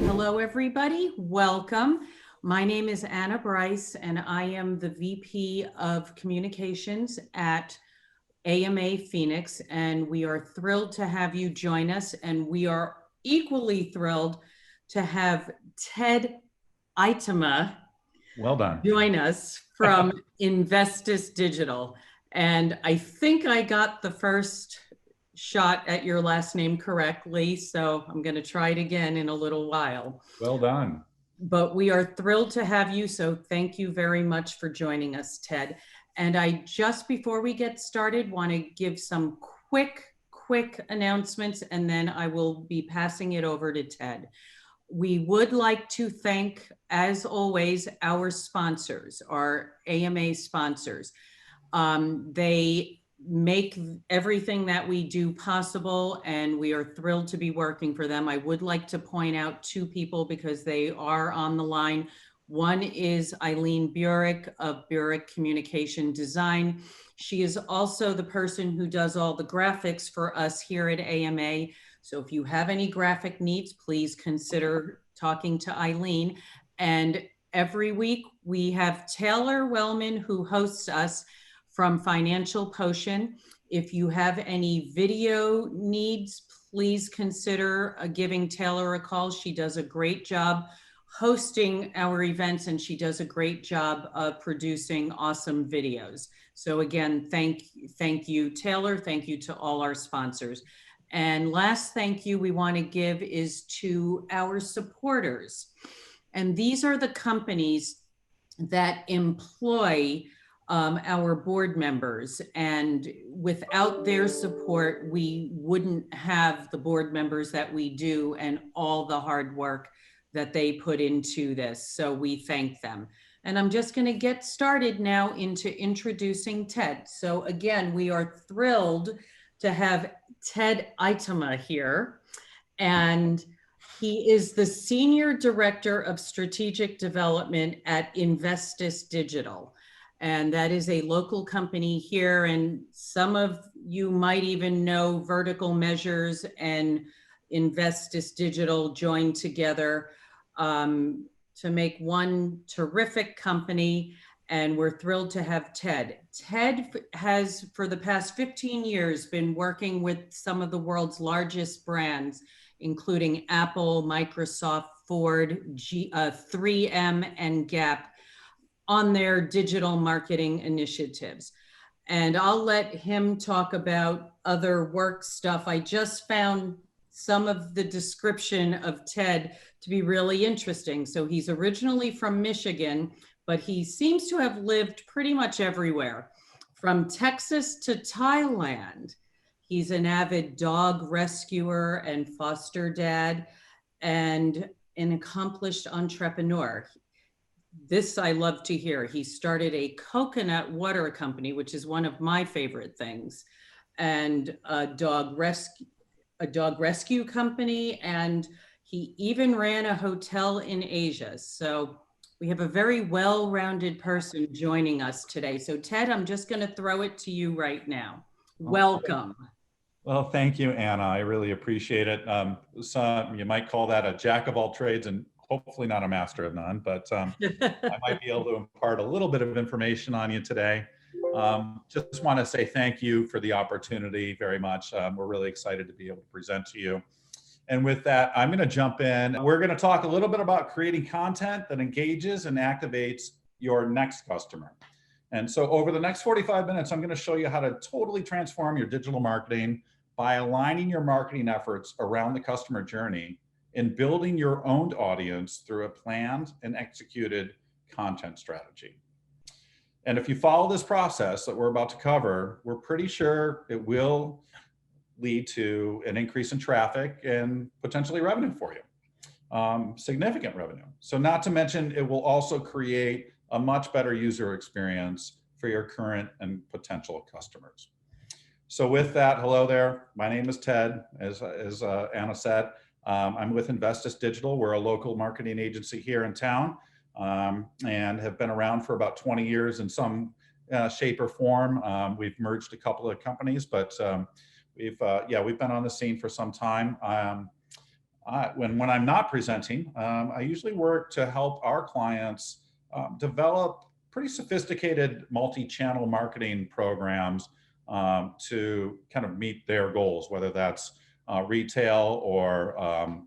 Hello, everybody. Welcome. My name is Anna Bryce, and I am the VP of Communications at AMA Phoenix, and we are thrilled to have you join us, and we are equally thrilled to have Ted Yntema Well done. join us from Investis Digital. And I think I got the first shot at your last name correctly, so I'm going to try it again in a little while. Well done. But we are thrilled to have you, so thank you very much for joining us, Ted. And I just, before we get started, want to give some quick announcements, and then I will be passing it over to Ted. We would like to thank, as always, our sponsors, our AMA sponsors. They make everything that we do possible, and we are thrilled to be working for them. I would like to point out two people because they are on the line. One is Eileen Burek of Burek Communication Design. She is also the person who does all the graphics for us here at AMA. So if you have any graphic needs, please consider talking to Eileen. And every week we have Taylor Wellman, who hosts us from Financial Potion. If you have any video needs, please consider giving Taylor a call. She does a great job hosting our events, and she does a great job of producing awesome videos. So again, thank you, Taylor. Thank you to all our sponsors. And last thank you we want to give is to our supporters. And these are the companies that employ our board members, and without their support, we wouldn't have the board members that we do and all the hard work that they put into this. So we thank them. And I'm just going to get started now into introducing Ted. So again, we are thrilled to have Ted Yntema here, and he is the Senior Director of Strategic Development at Investis Digital. And that is a local company here. And some of you might even know Vertical Measures and Investis Digital joined together to make one terrific company. And we're thrilled to have Ted. Ted has, for the past 15 years, been working with some of the world's largest brands, including Apple, Microsoft, Ford, 3M, and Gap, on their digital marketing initiatives. And I'll let him talk about other work stuff. I just found some of the description of Ted to be really interesting. So he's originally from Michigan, but he seems to have lived pretty much everywhere, from Texas to Thailand. He's an avid dog rescuer and foster dad, and an accomplished entrepreneur. This I love to hear. He started a coconut water company, which is one of my favorite things, and a dog rescue company, and he even ran a hotel in Asia. So we have a very well-rounded person joining us today. So Ted, I'm just going to throw it to you right now. Welcome. Well, thank you, Anna. I really appreciate it. You might call that a jack of all trades and hopefully not a master of none, but I might be able to impart a little bit of information on you today. Just want to say thank you for the opportunity very much. We're really excited to be able to present to you. And with that, I'm going to jump in. We're going to talk a little bit about creating content that engages and activates your next customer. And so over the next 45 minutes, I'm going to show you how to totally transform your digital marketing by aligning your marketing efforts around the customer journey in building your own audience through a planned and executed content strategy. And if you follow this process that we're about to cover, we're pretty sure it will lead to an increase in traffic and potentially revenue for you, significant revenue. So not to mention, it will also create a much better user experience for your current and potential customers. So with that, hello there. My name is Ted, as Anna said. I'm with Investis Digital. We're a local marketing agency here in town, and have been around for about 20 years in some shape or form. We've merged a couple of companies, but we've been on the scene for some time. When I'm not presenting, I usually work to help our clients develop pretty sophisticated multi-channel marketing programs to kind of meet their goals, whether that's retail or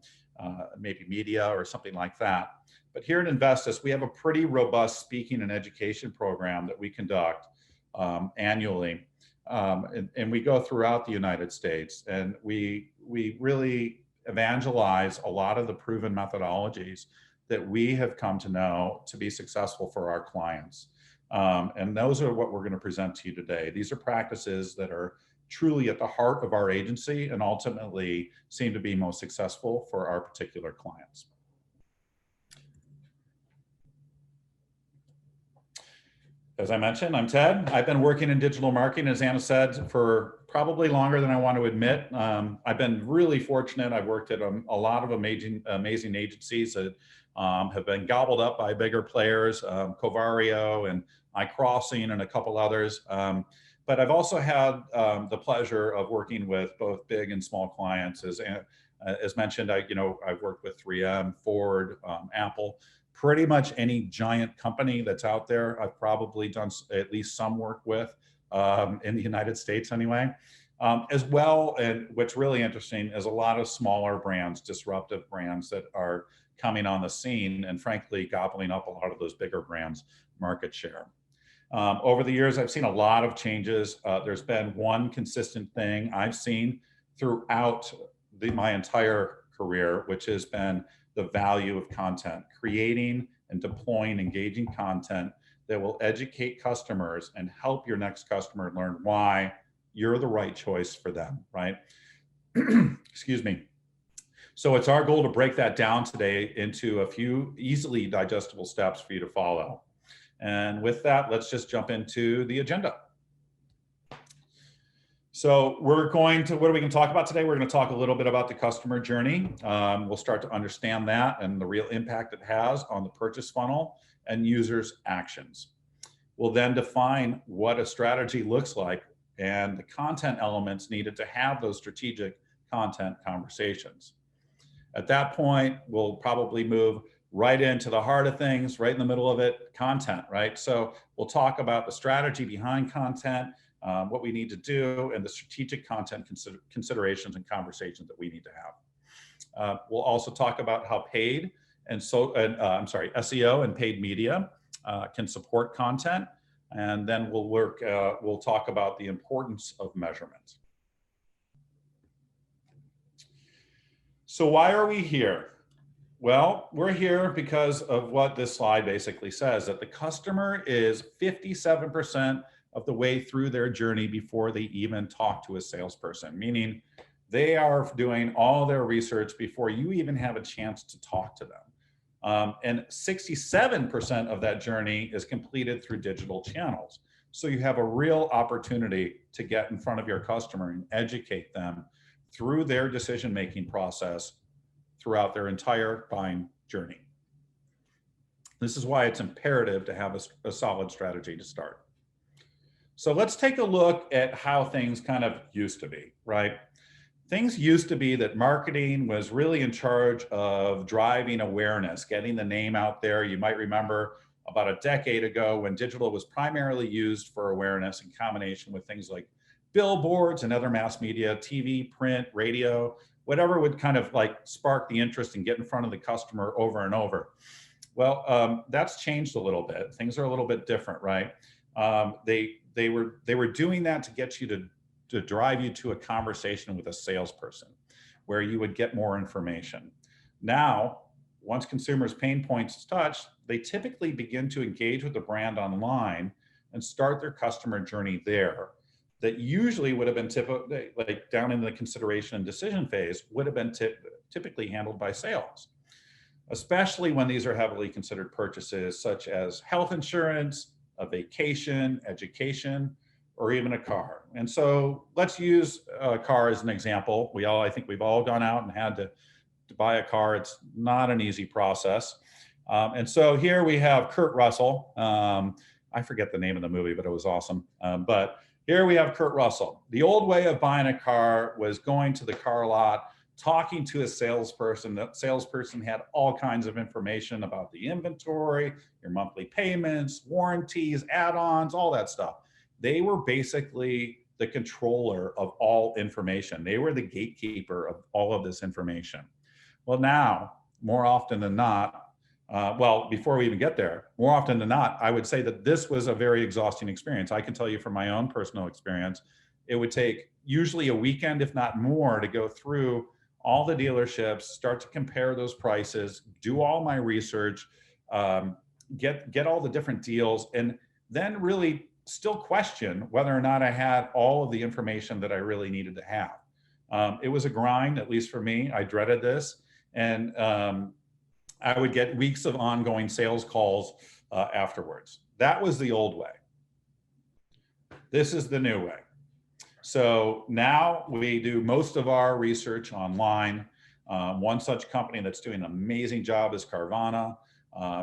maybe media or something like that. But here at Investis, we have a pretty robust speaking and education program that we conduct annually. And we go throughout the United States, and we really evangelize a lot of the proven methodologies that we have come to know to be successful for our clients. And those are what we're going to present to you today. These are practices that are truly at the heart of our agency and ultimately seem to be most successful for our particular clients. As I mentioned, I'm Ted. I've been working in digital marketing, as Anna said, for probably longer than I want to admit. I've been really fortunate. I've worked at a lot of amazing agencies that have been gobbled up by bigger players, Covario and iCrossing and a couple others. But I've also had the pleasure of working with both big and small clients. As mentioned, I've worked with 3M, Ford, Apple. Pretty much any giant company that's out there, I've probably done at least some work with in the United States anyway. As well, and what's really interesting is a lot of smaller brands, disruptive brands that are coming on the scene and frankly gobbling up a lot of those bigger brands' market share. Over the years, I've seen a lot of changes. There's been one consistent thing I've seen throughout my entire career, which has been the value of content, creating and deploying engaging content that will educate customers and help your next customer learn why you're the right choice for them, right? Excuse me. So it's our goal to break that down today into a few easily digestible steps for you to follow. And with that, let's just jump into the agenda. So what are we going to talk about today? We're going to talk a little bit about the customer journey. We'll start to understand that and the real impact it has on the purchase funnel and users' actions. We'll then define what a strategy looks like and the content elements needed to have those strategic content conversations. At that point, we'll probably move right into the heart of things, right in the middle of it, content, right? So we'll talk about the strategy behind content, what we need to do, and the strategic content considerations and conversations that we need to have. We'll also talk about how paid and SEO and paid media can support content, and then we'll talk about the importance of measurement. So why are we here? Well, we're here because of what this slide basically says, that the customer is 57% of the way through their journey before they even talk to a salesperson, meaning they are doing all their research before you even have a chance to talk to them. And 67% of that journey is completed through digital channels. So you have a real opportunity to get in front of your customer and educate them through their decision-making process throughout their entire buying journey. This is why it's imperative to have a solid strategy to start. So let's take a look at how things kind of used to be, right? Things used to be that marketing was really in charge of driving awareness, getting the name out there. You might remember about a decade ago when digital was primarily used for awareness in combination with things like billboards and other mass media, TV, print, radio, whatever would kind of like spark the interest and get in front of the customer over and over. Well, that's changed a little bit. Things are a little bit different, right? They were doing that to get you to drive you to a conversation with a salesperson where you would get more information. Now, once consumers' pain points is touched, they typically begin to engage with the brand online and start their customer journey there. That usually would have been like down in the consideration and decision phase would have been typically handled by sales, especially when these are heavily considered purchases such as health insurance, a vacation, education, or even a car. And so let's use a car as an example. I think we've all gone out and had to buy a car. It's not an easy process. And so here we have Kurt Russell. I forget the name of the movie, but it was awesome. But Here we have Kurt Russell. The old way of buying a car was going to the car lot, talking to a salesperson. That salesperson had all kinds of information about the inventory, your monthly payments, warranties, add-ons, all that stuff. They were basically the controller of all information. They were the gatekeeper of all of this information. Well, now, more often than not, well, before we even get there, more often than not, I would say that this was a very exhausting experience. I can tell you from my own personal experience, it would take usually a weekend, if not more, to go through all the dealerships, start to compare those prices, do all my research, get all the different deals, and then really still question whether or not I had all of the information that I really needed to have. It was a grind, at least for me. I dreaded this. And I would get weeks of ongoing sales calls afterwards. That was the old way. This is the new way. So now we do most of our research online. One such company that's doing an amazing job is Carvana.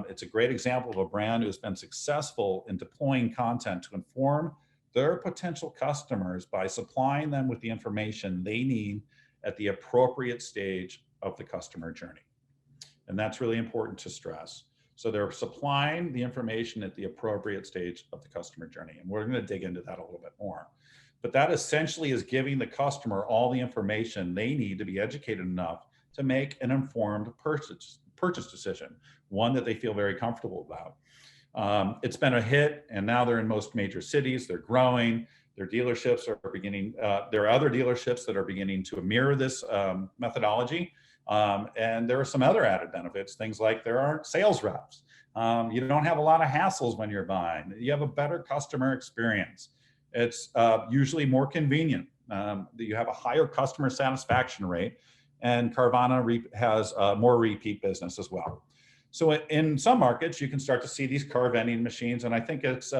It's a great example of a brand who's been successful in deploying content to inform their potential customers by supplying them with the information they need at the appropriate stage of the customer journey. And that's really important to stress. So they're supplying the information at the appropriate stage of the customer journey. And we're going to dig into that a little bit more. But that essentially is giving the customer all the information they need to be educated enough to make an informed purchase decision, one that they feel very comfortable about. It's been a hit, and now they're in most major cities. They're growing. Their dealerships are beginning, there are other dealerships that are beginning to mirror this methodology. And there are some other added benefits, things like there aren't sales reps. You don't have a lot of hassles when you're buying. You have a better customer experience. It's usually more convenient. You have a higher customer satisfaction rate, and Carvana has more repeat business as well. So in some markets, you can start to see these car vending machines, and I think it's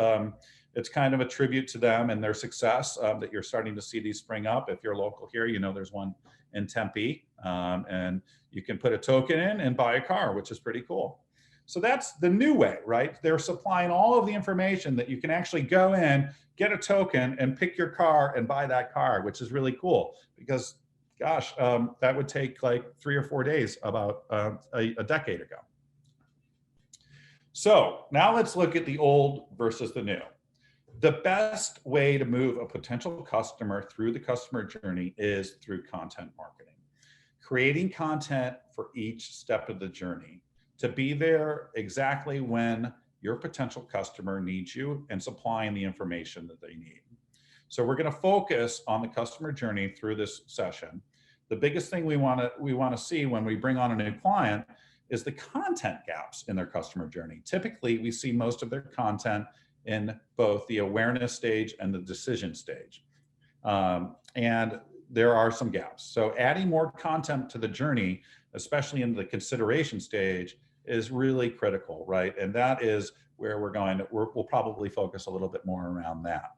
kind of a tribute to them and their success that you're starting to see these spring up. If you're local here, you know there's one in Tempe, and you can put a token in and buy a car, which is pretty cool. So that's the new way, right? They're supplying all of the information that you can actually go in, get a token, and pick your car and buy that car, which is really cool because, gosh, that would take like 3 or 4 days about a decade ago. So now let's look at the old versus the new. The best way to move a potential customer through the customer journey is through content marketing. Creating content for each step of the journey to be there exactly when your potential customer needs you and supplying the information that they need. So we're going to focus on the customer journey through this session. The biggest thing we want to see when we bring on a new client is the content gaps in their customer journey. Typically, we see most of their content in both the awareness stage and the decision stage. And there are some gaps. So adding more content to the journey, especially in the consideration stage, is really critical, right? And that is where we'll probably focus a little bit more around that.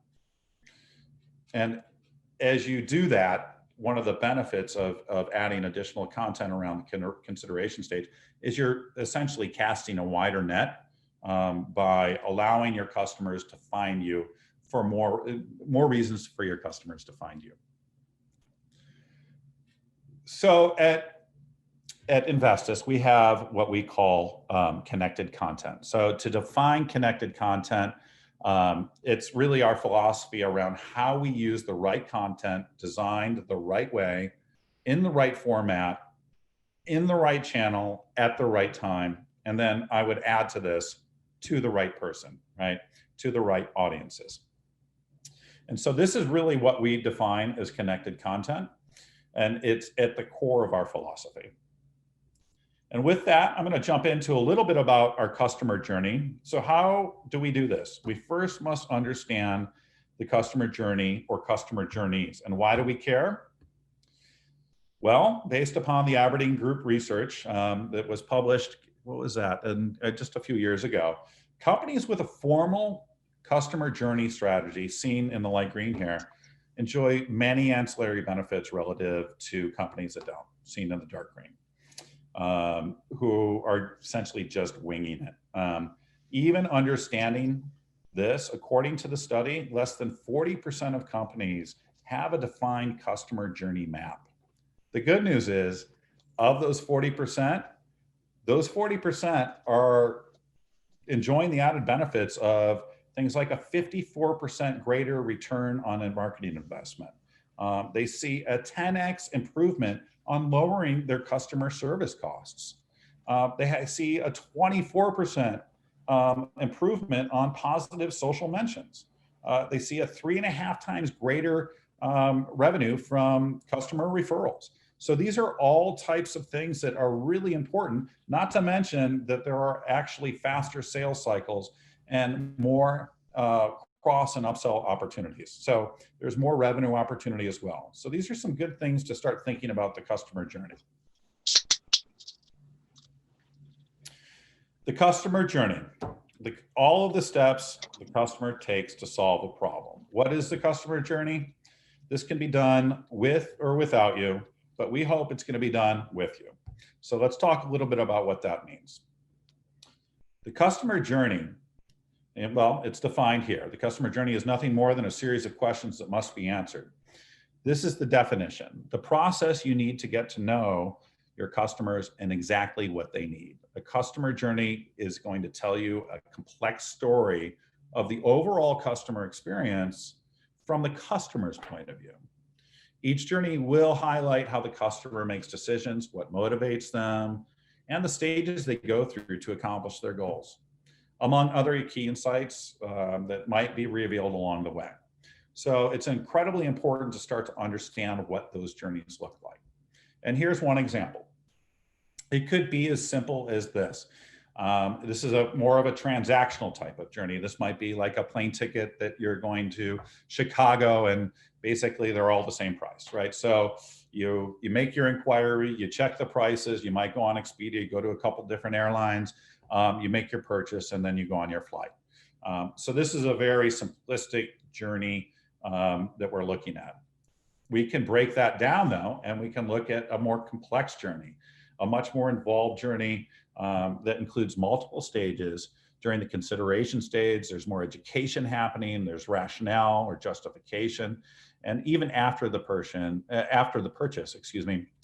And as you do that, one of the benefits of adding additional content around the consideration stage is you're essentially casting a wider net by allowing your customers to find you for more reasons for your customers to find you. So at Investis, we have what we call connected content. So to define connected content, it's really our philosophy around how we use the right content designed the right way, in the right format, in the right channel, at the right time. And then I would add to this, to the right person, right? To the right audiences. And so this is really what we define as connected content. And it's at the core of our philosophy. And with that, I'm going to jump into a little bit about our customer journey. So how do we do this? We first must understand the customer journey or customer journeys. And why do we care? Well, based upon the Aberdeen Group research that was published, what was that? And just a few years ago, companies with a formal customer journey strategy, seen in the light green here, enjoy many ancillary benefits relative to companies that don't, seen in the dark green, who are essentially just winging it. Even understanding This, according to the study, less than 40% of companies have a defined customer journey map. The good news is, of those 40% are enjoying the added benefits of things like a 54% greater return on a marketing investment. They see a 10x improvement on lowering their customer service costs. They see a 24% improvement on positive social mentions. They see a 3.5 times greater revenue from customer referrals. So these are all types of things that are really important, not to mention that there are actually faster sales cycles and more cross and upsell opportunities. So there's more revenue opportunity as well. So these are some good things to start thinking about the customer journey. The customer journey, all of the steps the customer takes to solve a problem. What is the customer journey? This can be done with or without you, but we hope it's going to be done with you. So let's talk a little bit about what that means. The customer journey, and well, it's defined here. The customer journey is nothing more than a series of questions that must be answered. This is the definition, the process you need to get to know your customers and exactly what they need. A customer journey is going to tell you a complex story of the overall customer experience from the customer's point of view. Each journey will highlight how the customer makes decisions, what motivates them, and the stages they go through to accomplish their goals, among other key insights that might be revealed along the way. So it's incredibly important to start to understand what those journeys look like. And here's one example. It could be as simple as this. This is more of a transactional type of journey. This might be like a plane ticket that you're going to Chicago, and basically they're all the same price, right? So you make your inquiry, you check the prices, you might go on Expedia, go to a couple different airlines, you make your purchase, and then you go on your flight. So this is a very simplistic journey that we're looking at. We can break that down though, and we can look at a more complex journey, a much more involved journey that includes multiple stages. During the consideration stage, there's more education happening, there's rationale or justification, and even after the purchase,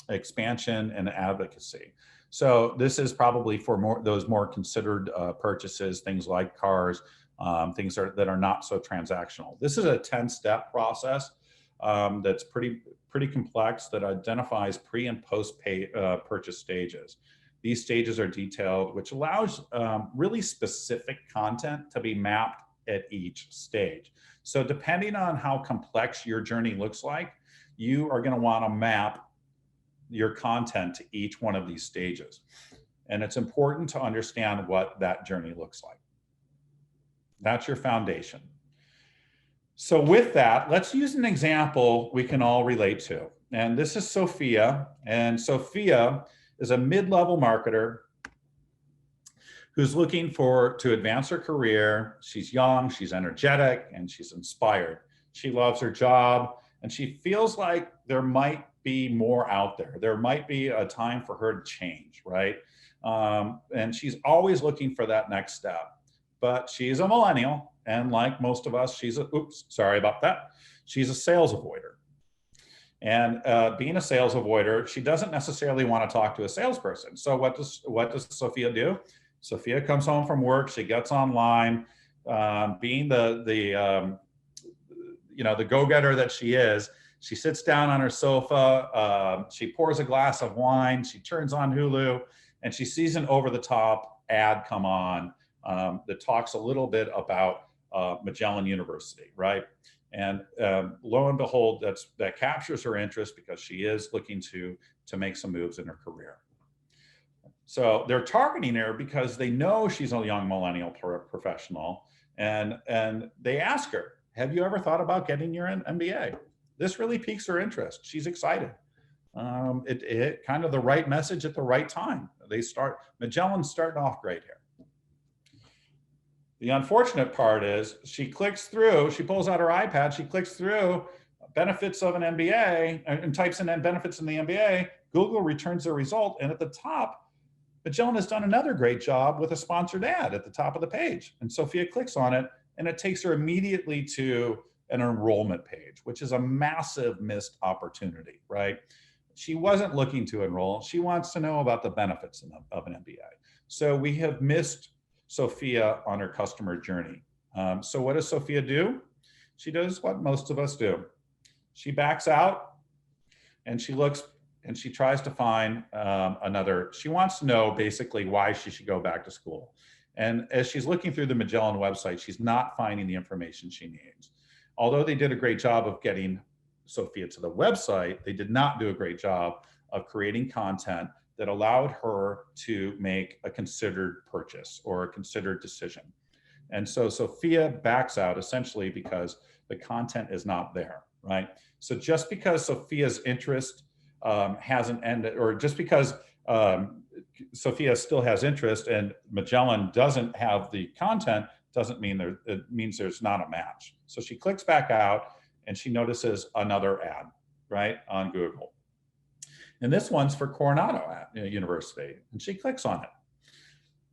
expansion and advocacy. So this is probably for those more considered purchases, things like cars, things that are not so transactional. This is a 10-step process that's pretty complex, that identifies pre and post purchase stages. These stages are detailed, which allows really specific content to be mapped at each stage. So depending on how complex your journey looks like, you are going to want to map your content to each one of these stages. And it's important to understand what that journey looks like. That's your foundation. So with that, let's use an example we can all relate to. And this is Sophia. And Sophia is a mid-level marketer who's looking to advance her career. She's young, she's energetic, and she's inspired. She loves her job, and she feels like there might be more out there. There might be a time for her to change, right? And she's always looking for that next step. But she's a millennial, and like most of us, she's a sales avoider. And being a sales avoider, she doesn't necessarily want to talk to a salesperson. So what does Sophia do? Sophia comes home from work, she gets online, being the go-getter that she is. She sits down on her sofa, she pours a glass of wine, she turns on Hulu, and she sees an over-the-top ad come on that talks a little bit about Magellan University, right? And lo and behold, that captures her interest because she is looking to make some moves in her career. So they're targeting her because they know she's a young millennial professional, and they ask her, have you ever thought about getting your MBA? This really piques her interest. She's excited. It kind of the right message at the right time. Magellan's starting off great here. The unfortunate part is she pulls out her iPad, she clicks through benefits of an MBA and types in benefits in the MBA. Google returns the result, and at the top, Magellan has done another great job with a sponsored ad at the top of the page. And Sophia clicks on it, and it takes her immediately to an enrollment page, which is a massive missed opportunity, right? She wasn't looking to enroll. She wants to know about the benefits of an MBA. So we have missed Sophia on her customer journey. So what does Sophia do? She does what most of us do. She backs out and she looks and she tries to find she wants to know basically why she should go back to school. And as she's looking through the Magellan website, she's not finding the information she needs. Although they did a great job of getting Sophia to the website, they did not do a great job of creating content that allowed her to make a considered purchase or a considered decision. And so Sophia backs out essentially because the content is not there, right? So just because Sophia's interest hasn't ended, or just because Sophia still has interest and Magellan doesn't have the content, doesn't mean it means there's not a match. So she clicks back out and she notices another ad, right, on Google. And this one's for Coronado University. And she clicks on it.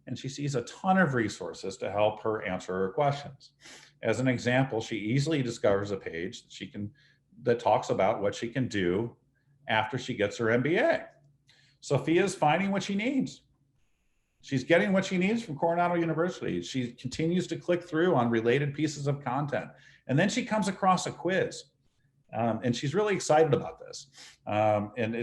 And she sees a ton of resources to help her answer her questions. As an example, she easily discovers a page that talks about what she can do after she gets her MBA. Sophia's finding what she needs. She's getting what she needs from Coronado University. She continues to click through on related pieces of content. And then she comes across a quiz. And she's really excited about this.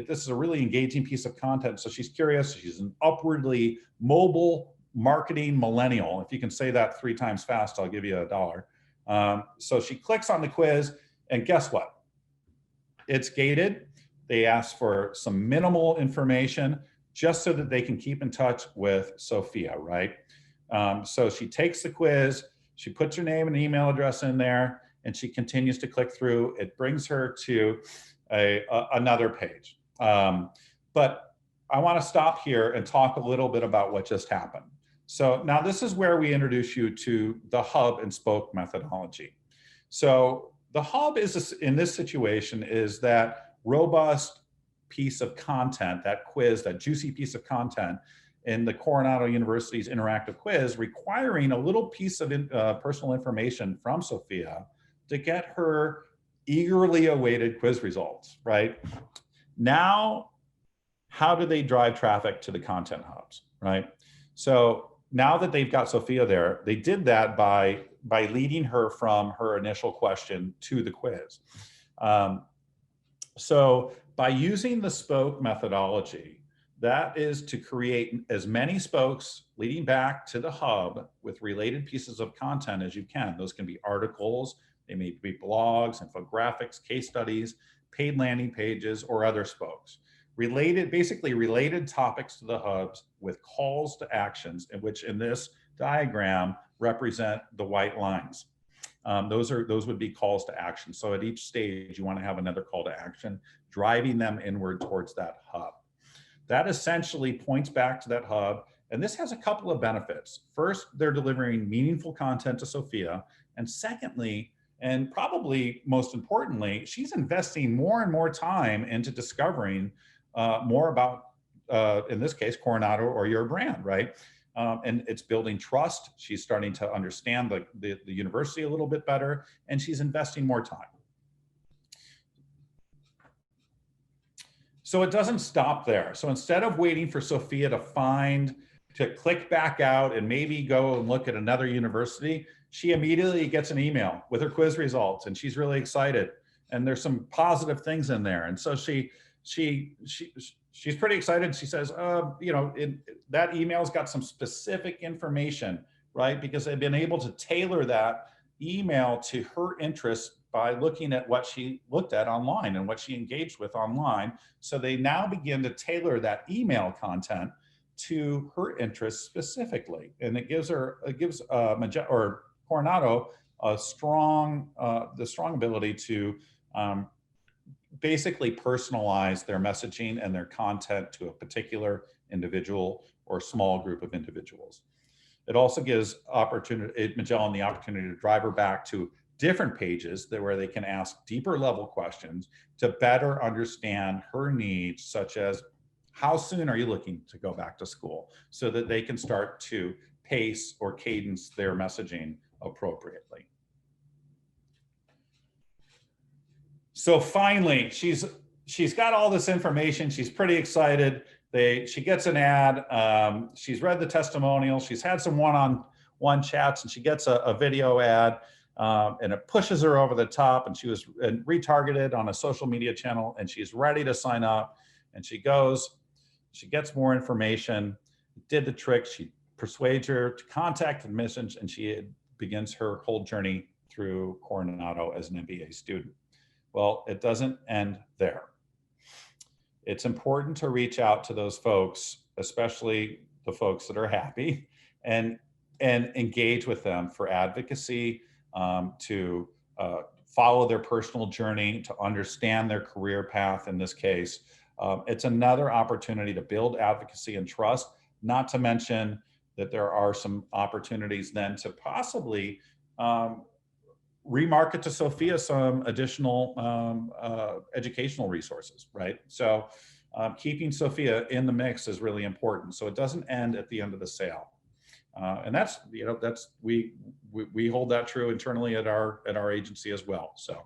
This is a really engaging piece of content. So she's curious. She's an upwardly mobile marketing millennial. If you can say that 3 times fast, I'll give you $1. So she clicks on the quiz, and guess what? It's gated. They ask for some minimal information just so that they can keep in touch with Sophia, right? So she takes the quiz, she puts her name and email address in there, and she continues to click through. It brings her to another page. But I want to stop here and talk a little bit about what just happened. So now this is where we introduce you to the hub and spoke methodology. So the hub is, in this situation, is that robust piece of content, that quiz, that juicy piece of content in the Coronado University's interactive quiz, requiring a little piece of personal information from Sophia to get her eagerly awaited quiz results, right? Now, how do they drive traffic to the content hubs, right? So now that they've got Sophia there, they did that by leading her from her initial question to the quiz. So by using the spoke methodology, that is to create as many spokes leading back to the hub with related pieces of content as you can. Those can be articles, they may be blogs, infographics, case studies, paid landing pages, or other spokes. Basically related topics to the hubs with calls to actions, which in this diagram represent the white lines. Those would be calls to action. So at each stage, you want to have another call to action, driving them inward towards that hub. That essentially points back to that hub. And this has a couple of benefits. First, they're delivering meaningful content to Sophia. And secondly, and probably most importantly, she's investing more and more time into discovering more about, in this case, Coronado or your brand, right? And it's building trust. She's starting to understand the university a little bit better, and she's investing more time. So it doesn't stop there. So instead of waiting for Sophia to click back out and maybe go and look at another university, she immediately gets an email with her quiz results, and she's really excited. And there's some positive things in there. And so she's pretty excited. She says, that email's got some specific information, right? Because they've been able to tailor that email to her interests by looking at what she looked at online and what she engaged with online. So they now begin to tailor that email content to her interests specifically. And it gives Coronado the strong ability to basically personalize their messaging and their content to a particular individual or small group of individuals. It also gives Magellan the opportunity to drive her back to different pages where they can ask deeper level questions to better understand her needs, such as how soon are you looking to go back to school, so that they can start to pace or cadence their messaging appropriately. So finally, she's got all this information. She's pretty excited. She gets an ad. She's read the testimonial. She's had some one-on-one chats, and she gets a video ad, and it pushes her over the top. And she was retargeted on a social media channel, and she's ready to sign up. And she goes, she gets more information, did the trick. She persuades her to contact admissions, and she begins her whole journey through Coronado as an MBA student. Well, it doesn't end there. It's important to reach out to those folks, especially the folks that are happy, and engage with them for advocacy, to follow their personal journey, to understand their career path in this case. It's another opportunity to build advocacy and trust, not to mention that there are some opportunities then to possibly remarket to Sophia some additional educational resources, right? So keeping Sophia in the mix is really important. So it doesn't end at the end of the sale. And that's, we hold that true internally at our agency as well. So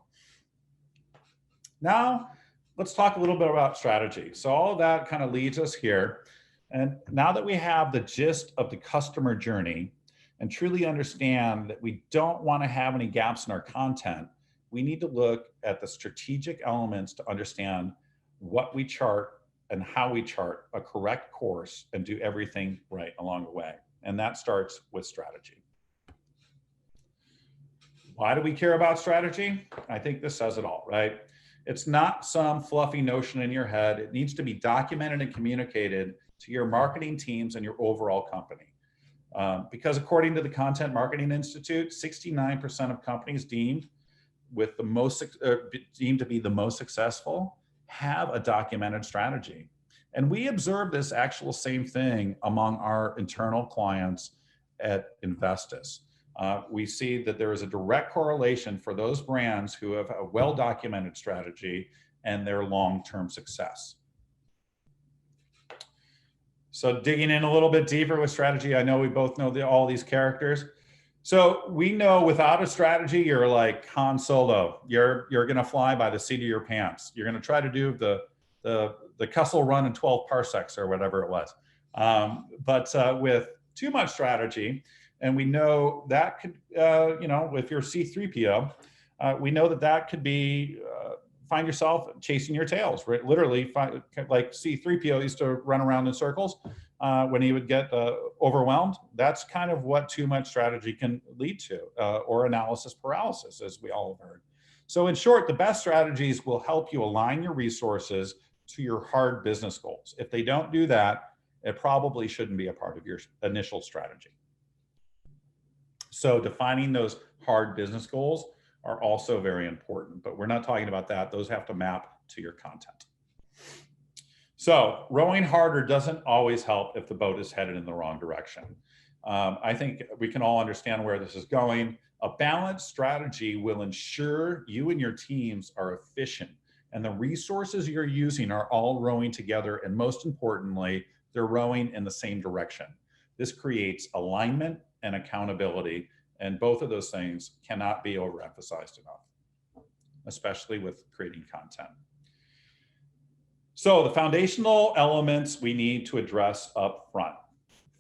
now let's talk a little bit about strategy. So all of that kind of leads us here. And now that we have the gist of the customer journey and truly understand that we don't want to have any gaps in our content, we need to look at the strategic elements to understand what we chart and how we chart a correct course and do everything right along the way. And that starts with strategy. Why do we care about strategy? I think this says it all, right? It's not some fluffy notion in your head. It needs to be documented and communicated to your marketing teams and your overall company. Because according to the Content Marketing Institute, 69% of companies deemed to be the most successful have a documented strategy. And we observe this actual same thing among our internal clients at Investis. We see that there is a direct correlation for those brands who have a well-documented strategy and their long-term success. So digging in a little bit deeper with strategy, I know we both know all these characters. So we know without a strategy, you're like Han Solo. You're gonna fly by the seat of your pants. You're gonna try to do the Kessel Run in 12 parsecs or whatever it was. But with too much strategy, and we know that could, if you're C-3PO, we know that could be, find yourself chasing your tails, right? Literally, like C-3PO used to run around in circles when he would get overwhelmed. That's kind of what too much strategy can lead to, or analysis paralysis, as we all have heard. So in short, the best strategies will help you align your resources to your hard business goals. If they don't do that, it probably shouldn't be a part of your initial strategy. So defining those hard business goals are also very important, but we're not talking about that. Those have to map to your content. So rowing harder doesn't always help if the boat is headed in the wrong direction. I think we can all understand where this is going. A balanced strategy will ensure you and your teams are efficient and the resources you're using are all rowing together. And most importantly, they're rowing in the same direction. This creates alignment and accountability. And both of those things cannot be overemphasized enough, especially with creating content. So the foundational elements we need to address up front.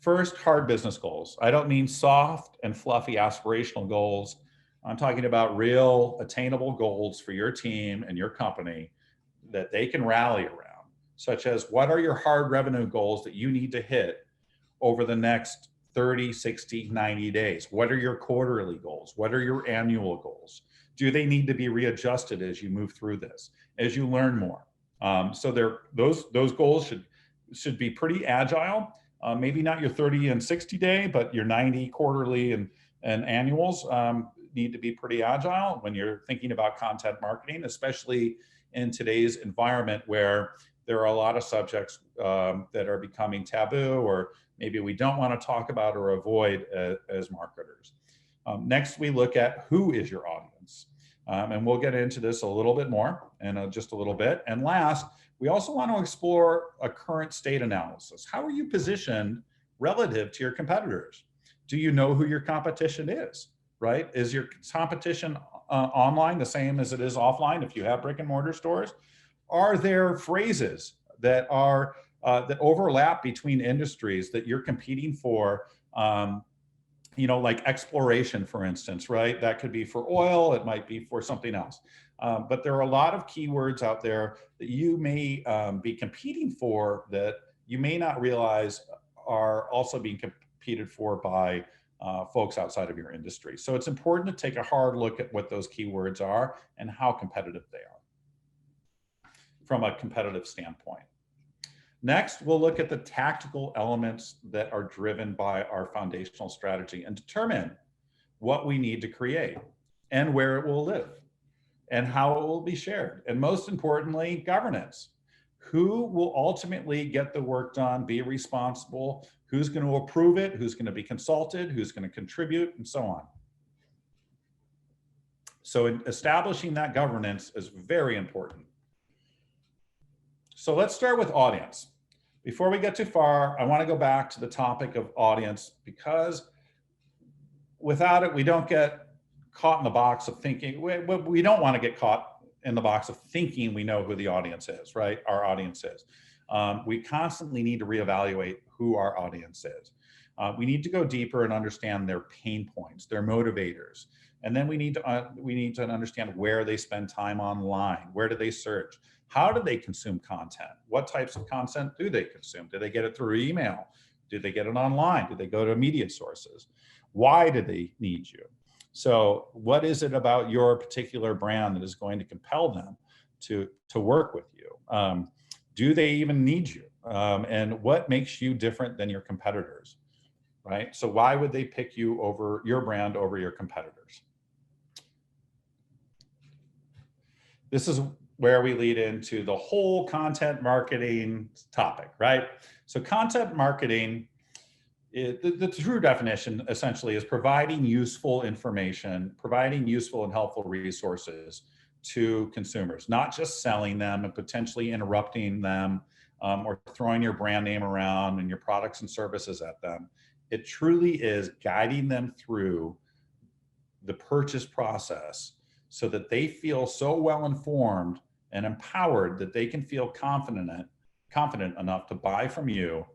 First, hard business goals. I don't mean soft and fluffy aspirational goals. I'm talking about real attainable goals for your team and your company that they can rally around, such as what are your hard revenue goals that you need to hit over the next 30, 60, 90 days? What are your quarterly goals? What are your annual goals? Do they need to be readjusted as you move through this, as you learn more? So those goals should be pretty agile. Maybe not your 30 and 60 day, but your 90 quarterly and annuals need to be pretty agile when you're thinking about content marketing, especially in today's environment where there are a lot of subjects that are becoming taboo, or maybe we don't want to talk about or avoid as marketers. Next, we look at who is your audience. And we'll get into this a little bit more in just a little bit. And last, we also want to explore a current state analysis. How are you positioned relative to your competitors? Do you know who your competition is? right? Is your competition online the same as it is offline if you have brick and mortar stores? Are there phrases that are that overlap between industries that you're competing for? Like exploration, for instance, right? That could be for oil, it might be for something else. But there are a lot of keywords out there that you may be competing for that you may not realize are also being competed for by folks outside of your industry. So it's important to take a hard look at what those keywords are and how competitive they are from a competitive standpoint. Next, we'll look at the tactical elements that are driven by our foundational strategy and determine what we need to create and where it will live and how it will be shared. And most importantly, governance. Who will ultimately get the work done, be responsible, who's going to approve it, who's going to be consulted, who's going to contribute, and so on. So establishing that governance is very important. So let's start with audience. Before we get too far, I want to go back to the topic of audience, because without it, we don't get caught in the box of thinking. We don't want to get caught in the box of thinking we know who the audience is, right? Our audience is. We constantly need to reevaluate who our audience is. We need to go deeper and understand their pain points, their motivators. And then we need to understand where they spend time online. Where do they search? How do they consume content? What types of content do they consume? Do they get it through email? Do they get it online? Do they go to media sources? Why do they need you? So what is it about your particular brand that is going to compel them to work with you? Do they even need you? And what makes you different than your competitors, right? So why would they pick you over your brand over your competitors? This is where we lead into the whole content marketing topic, right? So content marketing, the true definition essentially is providing useful information, providing useful and helpful resources to consumers, not just selling them and potentially interrupting them or throwing your brand name around and your products and services at them. It truly is guiding them through the purchase process so that they feel so well informed and empowered that they can feel confident enough to buy from you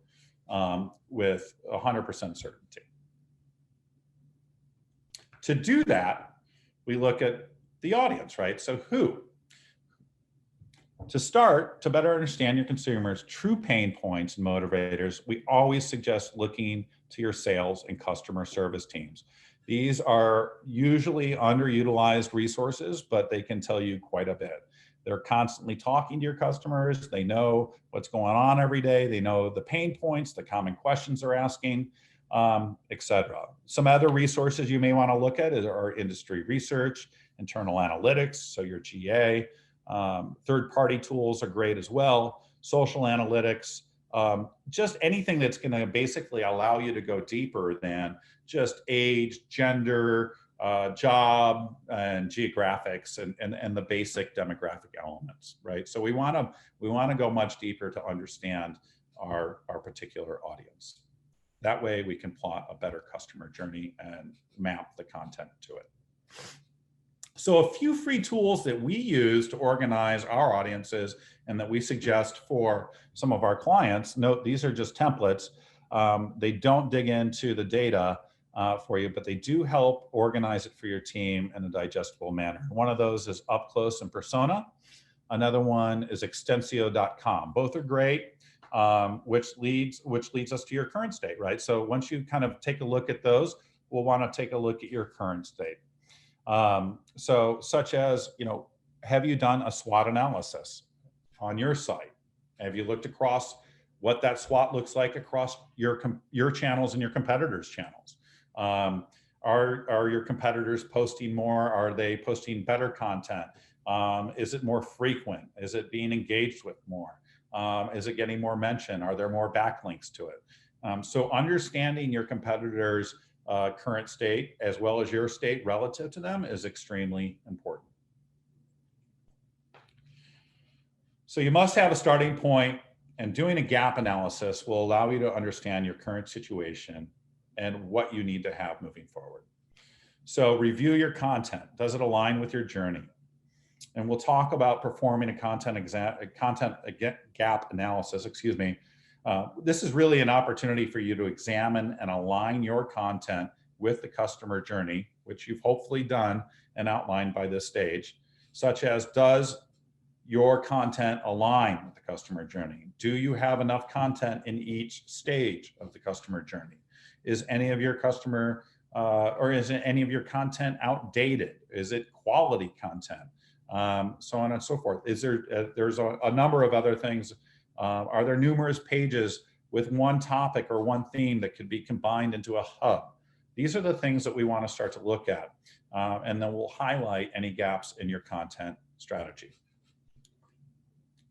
with 100% certainty. To do that, we look at the audience, right? So who? To start, to better understand your consumers' true pain points and motivators, we always suggest looking to your sales and customer service teams. These are usually underutilized resources, but they can tell you quite a bit. They're constantly talking to your customers. They know what's going on every day. They know the pain points, the common questions they're asking, etc. Some other resources you may want to look at are industry research, internal analytics, so your GA. Third-party tools are great as well. Social analytics, just anything that's going to basically allow you to go deeper than just age, gender, job, and geographics, and the basic demographic elements, right? So we want to go much deeper to understand our particular audience. That way we can plot a better customer journey and map the content to it. So a few free tools that we use to organize our audiences and that we suggest for some of our clients. Note, these are just templates. They don't dig into the data for you, but they do help organize it for your team in a digestible manner. One of those is Up Close and Persona. Another one is Extensio.com. Both are great, which leads us to your current state, right? So once you kind of take a look at those, we'll want to take a look at your current state. So such as, have you done a SWOT analysis on your site? Have you looked across what that SWOT looks like across your channels and your competitors' channels? Are your competitors posting more? Are they posting better content? Is it more frequent? Is it being engaged with more? Is it getting more mention? Are there more backlinks to it? So understanding your competitors' current state as well as your state relative to them is extremely important. So you must have a starting point, and doing a gap analysis will allow you to understand your current situation and what you need to have moving forward. So review your content. Does it align with your journey? And we'll talk about performing a content gap analysis, excuse me. This is really an opportunity for you to examine and align your content with the customer journey, which you've hopefully done and outlined by this stage, such as, does your content align with the customer journey? Do you have enough content in each stage of the customer journey? Is any of your customer or is any of your content outdated? Is it quality content? So on and so forth. Is there, there's a number of other things. Are there numerous pages with one topic or one theme that could be combined into a hub? These are the things that we want to start to look at. And then we'll highlight any gaps in your content strategy.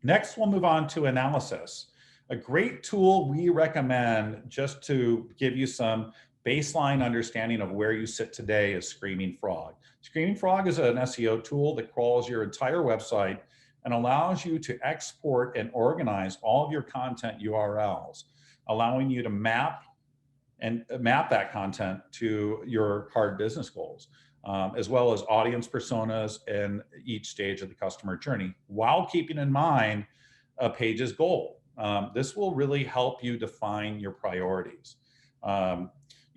Next, we'll move on to analysis. A great tool we recommend just to give you some baseline understanding of where you sit today is Screaming Frog. Screaming Frog is an SEO tool that crawls your entire website and allows you to export and organize all of your content URLs, allowing you to map that content to your hard business goals, as well as audience personas in each stage of the customer journey, while keeping in mind a page's goal. This will really help you define your priorities.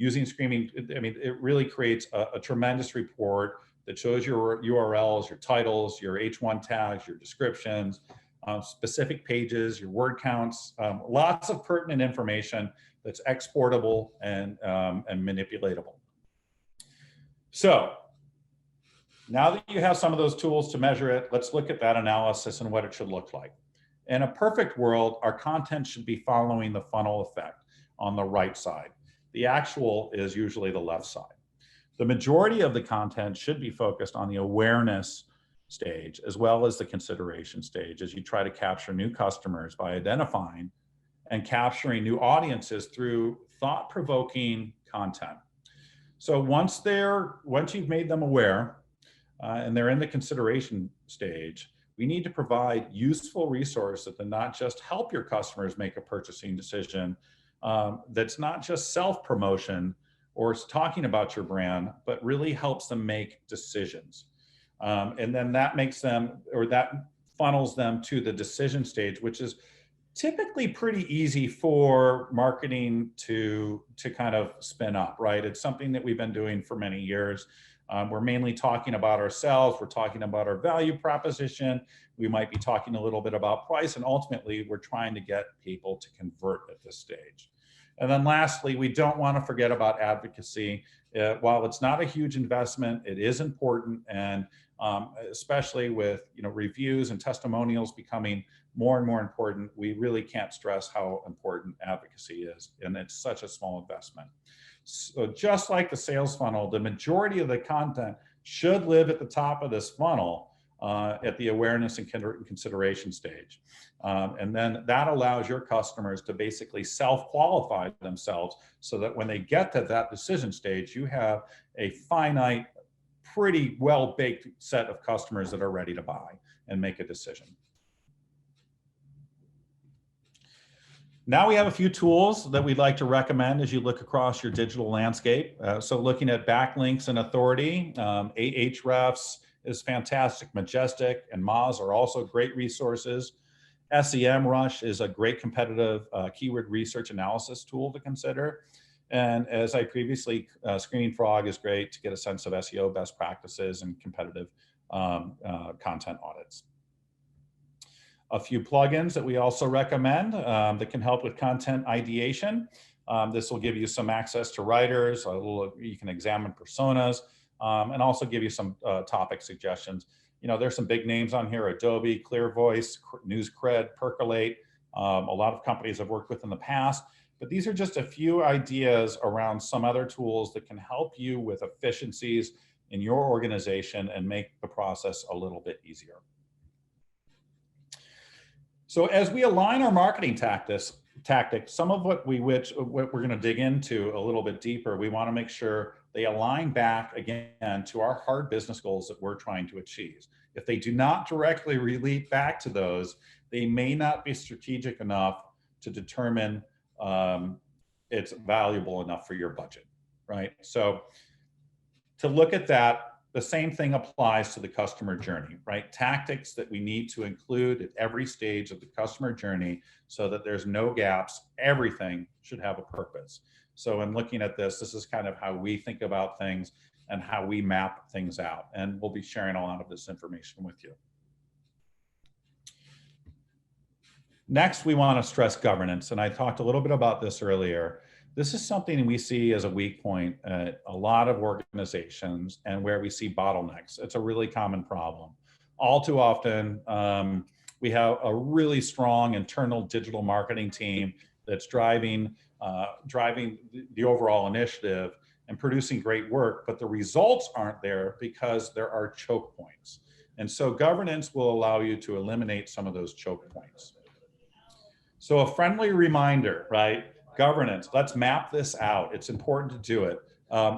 Using Screaming, I mean, it really creates a tremendous report that shows your URLs, your titles, your H1 tags, your descriptions, specific pages, your word counts, lots of pertinent information that's exportable and manipulatable. So now that you have some of those tools to measure it, let's look at that analysis and what it should look like. In a perfect world, our content should be following the funnel effect on the right side. The actual is usually the left side. The majority of the content should be focused on the awareness stage as well as the consideration stage, as you try to capture new customers by identifying and capturing new audiences through thought-provoking content. So once you've made them aware and they're in the consideration stage, we need to provide useful resources that not just help your customers make a purchasing decision, that's not just self-promotion or talking about your brand, but really helps them make decisions. And then that makes them, or that funnels them to the decision stage, which is typically pretty easy for marketing to kind of spin up, right? It's something that we've been doing for many years. We're mainly talking about ourselves. We're talking about our value proposition. We might be talking a little bit about price, and ultimately we're trying to get people to convert at this stage. And then lastly, we don't want to forget about advocacy. While it's not a huge investment, it is important, and especially with reviews and testimonials becoming more and more important, we really can't stress how important advocacy is, and it's such a small investment. So just like the sales funnel, the majority of the content should live at the top of this funnel at the awareness and consideration stage. And then that allows your customers to basically self-qualify themselves so that when they get to that decision stage, you have a finite, pretty well-baked set of customers that are ready to buy and make a decision. Now we have a few tools that we'd like to recommend as you look across your digital landscape. So looking at backlinks and authority, Ahrefs is fantastic. Majestic and Moz are also great resources. SEMrush is a great competitive keyword research analysis tool to consider. And as I previously, Screaming Frog is great to get a sense of SEO best practices and competitive content audits. A few plugins that we also recommend that can help with content ideation. This will give you some access to writers, you can examine personas, and also give you some topic suggestions. There's some big names on here: Adobe, ClearVoice, NewsCred, Percolate. A lot of companies I've worked with in the past, but these are just a few ideas around some other tools that can help you with efficiencies in your organization and make the process a little bit easier. So as we align our marketing tactics, some of what we're going to dig into a little bit deeper, we want to make sure they align back again to our hard business goals that we're trying to achieve. If they do not directly relate back to those, they may not be strategic enough to determine it's valuable enough for your budget, right? So to look at that, the same thing applies to the customer journey, right? Tactics that we need to include at every stage of the customer journey so that there's no gaps. Everything should have a purpose. So in looking at this, this is kind of how we think about things and how we map things out. And we'll be sharing a lot of this information with you. Next, we want to stress governance. And I talked a little bit about this earlier. This is something we see as a weak point at a lot of organizations and where we see bottlenecks. It's a really common problem. All too often, we have a really strong internal digital marketing team that's driving the overall initiative and producing great work, but the results aren't there because there are choke points. And so governance will allow you to eliminate some of those choke points. So a friendly reminder, right? Governance, let's map this out. It's important to do it.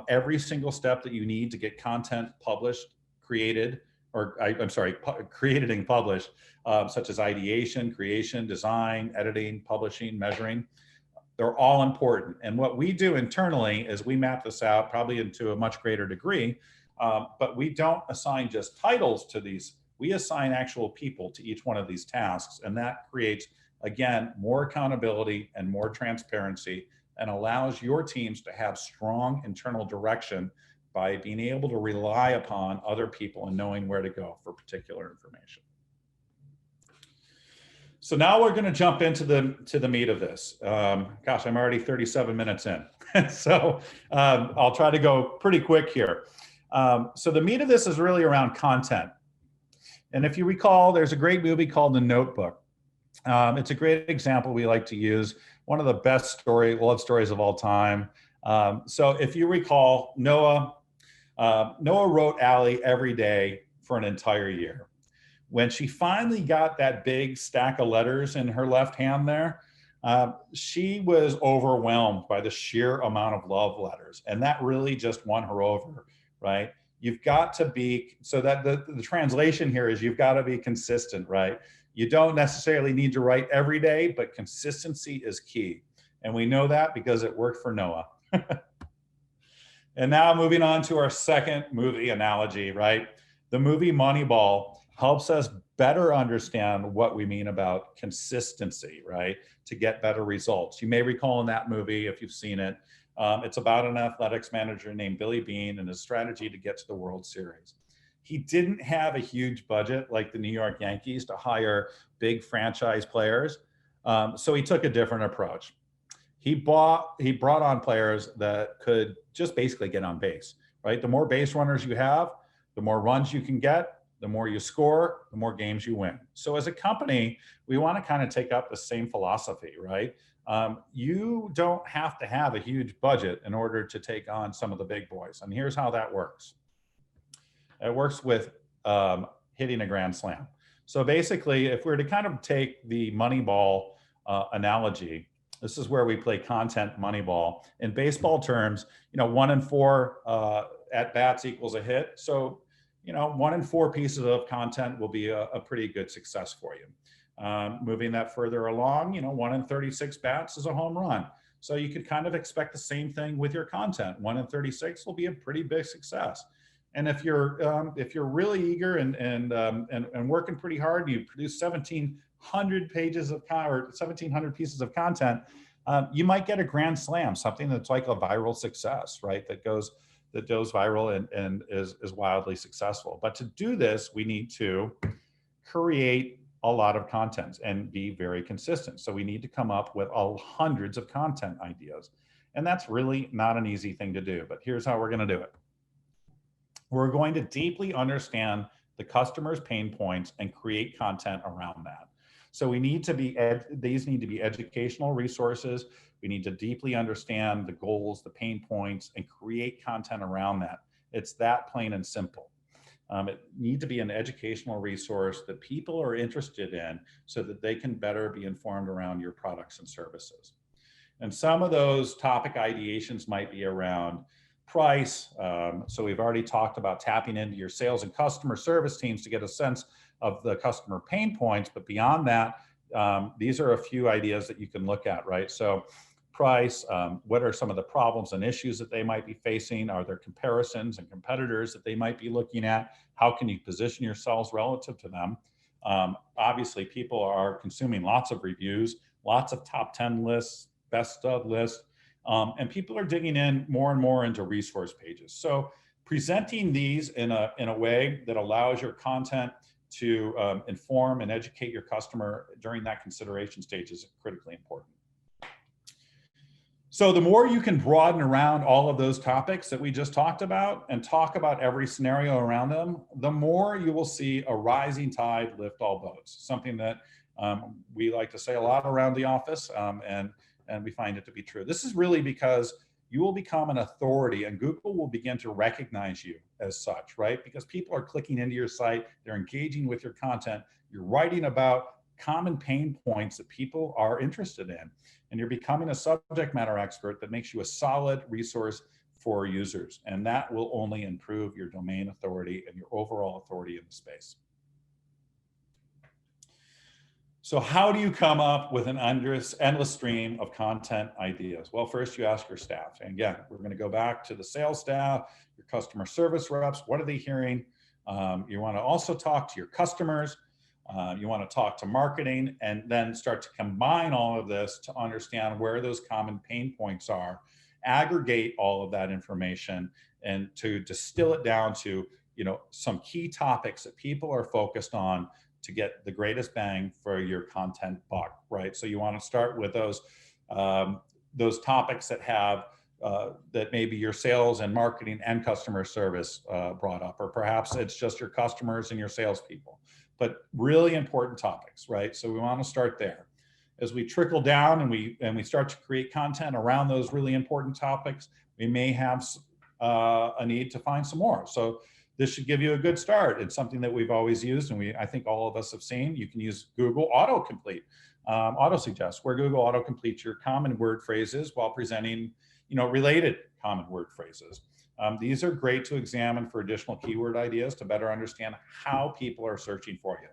Every single step that you need to get content published, created, or created and published, such as ideation, creation, design, editing, publishing, measuring, they're all important. And what we do internally is we map this out probably into a much greater degree, but we don't assign just titles to these. We assign actual people to each one of these tasks, and that creates, again, more accountability and more transparency, and allows your teams to have strong internal direction by being able to rely upon other people and knowing where to go for particular information. So now we're going to jump into the meat of this. Gosh, I'm already 37 minutes in. So I'll try to go pretty quick here. So the meat of this is really around content. And if you recall, there's a great movie called The Notebook. It's a great example we like to use. One of the best love stories of all time. So if you recall, Noah wrote Allie every day for an entire year. When she finally got that big stack of letters in her left hand there, she was overwhelmed by the sheer amount of love letters. And that really just won her over, right? You've got to be, so that the translation here is you've got to be consistent, right? You don't necessarily need to write every day, but consistency is key. And we know that because it worked for Noah. And now moving on to our second movie analogy, right? The movie Moneyball helps us better understand what we mean about consistency, right? To get better results. You may recall in that movie, if you've seen it, it's about an athletics manager named Billy Beane and his strategy to get to the World Series. He didn't have a huge budget like the New York Yankees to hire big franchise players. So he took a different approach. He brought on players that could just basically get on base, right? The more base runners you have, the more runs you can get, the more you score, the more games you win. So as a company, we want to kind of take up the same philosophy, right? You don't have to have a huge budget in order to take on some of the big boys. And here's how that works. It works with hitting a grand slam. So basically, if we were to kind of take the Moneyball analogy, this is where we play content Moneyball. In baseball terms, 1 in 4 at-bats equals a hit. So, 1 in 4 pieces of content will be a pretty good success for you. Moving that further along, 1 in 36 bats is a home run. So you could kind of expect the same thing with your content. 1 in 36 will be a pretty big success. And if you're really eager and working pretty hard, you produce 1,700 pages of or 1,700 pieces of content, you might get a grand slam, something that's like a viral success, right? That goes viral and is wildly successful. But to do this, we need to create a lot of content and be very consistent. So we need to come up with hundreds of content ideas. And that's really not an easy thing to do, but here's how we're going to do it. We're going to deeply understand the customer's pain points and create content around that. So we need to be, these need to be educational resources. We need to deeply understand the goals, the pain points, and create content around that. It's that plain and simple. It needs to be an educational resource that people are interested in so that they can better be informed around your products and services. And some of those topic ideations might be around price. So we've already talked about tapping into your sales and customer service teams to get a sense of the customer pain points. But beyond that, these are a few ideas that you can look at, right? So price, what are some of the problems and issues that they might be facing, are there comparisons and competitors that they might be looking at, how can you position yourselves relative to them. Obviously, people are consuming lots of reviews, lots of top 10 lists, best of lists, and people are digging in more and more into resource pages. So presenting these in a way that allows your content to inform and educate your customer during that consideration stage is critically important. So the more you can broaden around all of those topics that we just talked about and talk about every scenario around them, the more you will see a rising tide lift all boats, something that we like to say a lot around the office, and we find it to be true. This is really because you will become an authority and Google will begin to recognize you as such, right? Because people are clicking into your site, they're engaging with your content, you're writing about common pain points that people are interested in, and you're becoming a subject matter expert that makes you a solid resource for users. And that will only improve your domain authority and your overall authority in the space. So how do you come up with an endless stream of content ideas? Well, first you ask your staff. And again, we're going to go back to the sales staff, your customer service reps. What are they hearing? You want to also talk to your customers. You want to talk to marketing, and then start to combine all of this to understand where those common pain points are, aggregate all of that information, and to distill it down to, you know, some key topics that people are focused on to get the greatest bang for your content buck, right? So you want to start with those topics that have that maybe your sales and marketing and customer service brought up, or perhaps it's just your customers and your salespeople, but really important topics, right? So we want to start there. As we trickle down and we start to create content around those really important topics, we may have a need to find some more. So this should give you a good start. It's something that we've always used, and I think all of us have seen. You can use Google Autocomplete, Auto-Suggest, where Google Autocompletes your common word phrases while presenting, you know, related common word phrases. These are great to examine for additional keyword ideas to better understand how people are searching for you.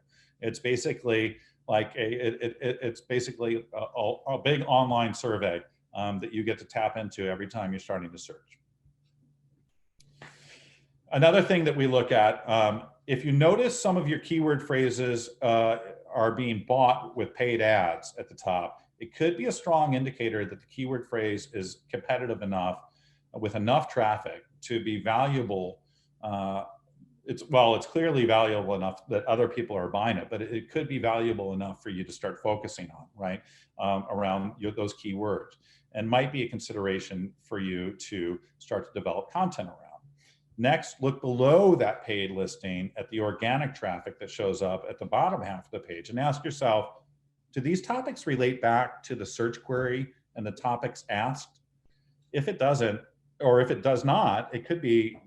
It's basically like it's basically a big online survey that you get to tap into every time you're starting to search. Another thing that we look at, if you notice some of your keyword phrases are being bought with paid ads at the top, it could be a strong indicator that the keyword phrase is competitive enough with enough traffic to be valuable. It's clearly valuable enough that other people are buying it, but it could be valuable enough for you to start focusing on, right, around those keywords, and might be a consideration for you to start to develop content around. Next, look below that paid listing at the organic traffic that shows up at the bottom half of the page and ask yourself, do these topics relate back to the search query and the topics asked? If it doesn't, or if it does not, it could be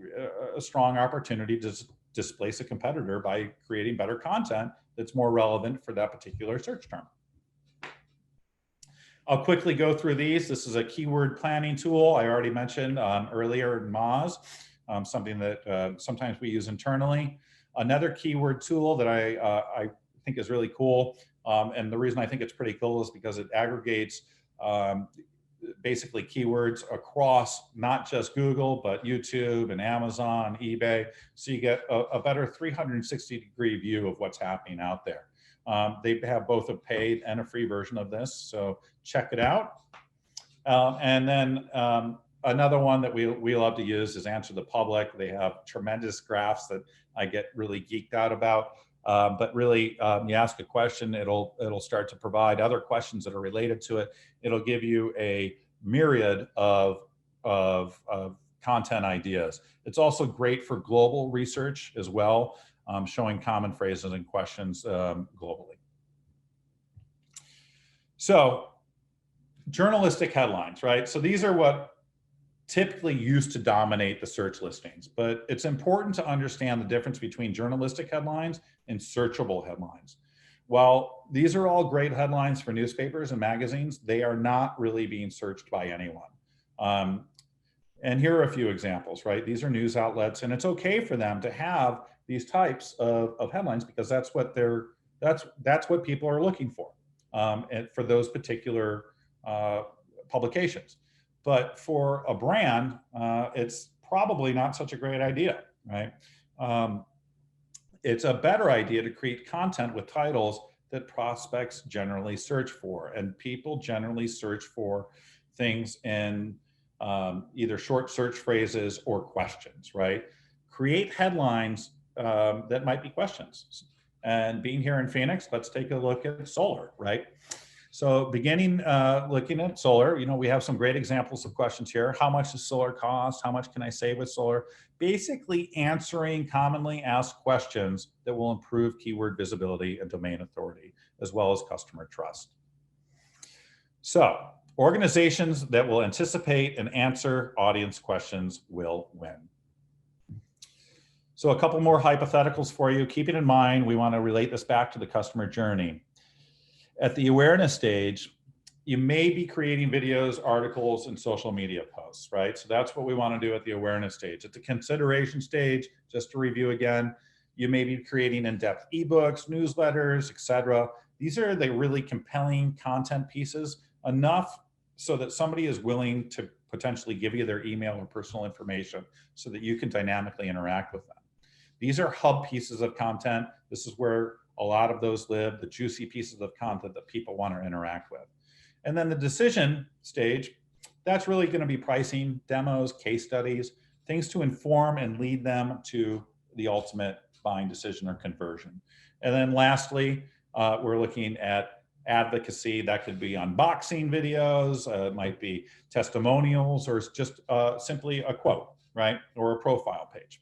a strong opportunity to displace a competitor by creating better content that's more relevant for that particular search term. I'll quickly go through these. This is a keyword planning tool I already mentioned earlier in Moz. Something that sometimes we use internally. Another keyword tool that I think is really cool, and the reason I think it's pretty cool is because it aggregates basically keywords across not just Google, but YouTube and Amazon, eBay, so you get a better 360-degree view of what's happening out there. They have both a paid and a free version of this, so check it out. And then another one that we love to use is Answer the Public. They have tremendous graphs that I get really geeked out about. But really, you ask a question, it'll start to provide other questions that are related to it. It'll give you a myriad of content ideas. It's also great for global research as well, showing common phrases and questions globally. So, journalistic headlines, right? So these are what typically used to dominate the search listings, but it's important to understand the difference between journalistic headlines and searchable headlines. While these are all great headlines for newspapers and magazines, they are not really being searched by anyone. And here are a few examples, right? These are news outlets, and it's okay for them to have these types of headlines because that's what people are looking for, and for those particular publications. But for a brand, it's probably not such a great idea, right? It's a better idea to create content with titles that prospects generally search for, and people generally search for things in either short search phrases or questions, right? Create headlines that might be questions. And being here in Phoenix, let's take a look at solar, right? So beginning looking at solar, we have some great examples of questions here. How much does solar cost? How much can I save with solar? Basically answering commonly asked questions that will improve keyword visibility and domain authority, as well as customer trust. So organizations that will anticipate and answer audience questions will win. So a couple more hypotheticals for you. Keeping in mind, we want to relate this back to the customer journey. At the awareness stage, you may be creating videos, articles, and social media posts, right? So that's what we want to do at the awareness stage. At the consideration stage, just to review again, you may be creating in-depth ebooks, newsletters, etc. These are the really compelling content pieces, enough so that somebody is willing to potentially give you their email or personal information so that you can dynamically interact with them. These are hub pieces of content. This is where a lot of those live, the juicy pieces of content that people want to interact with. And then the decision stage, that's really going to be pricing, demos, case studies, things to inform and lead them to the ultimate buying decision or conversion. And then lastly, we're looking at advocacy. That could be unboxing videos, it might be testimonials, or just simply a quote, right? Or a profile page.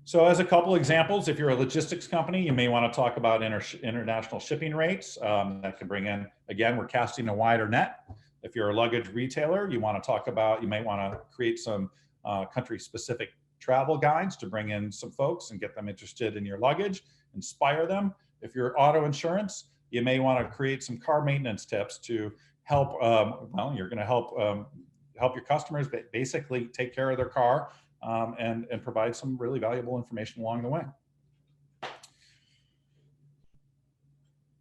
So as a couple examples, if you're a logistics company, you may want to talk about international shipping rates. That can bring in, again, we're casting a wider net. If you're a luggage retailer, you want to talk about, you might want to create some country-specific travel guides to bring in some folks and get them interested in your luggage, inspire them. If you're auto insurance, you may want to create some car maintenance tips to help, you're going to help your customers basically take care of their car and provide some really valuable information along the way.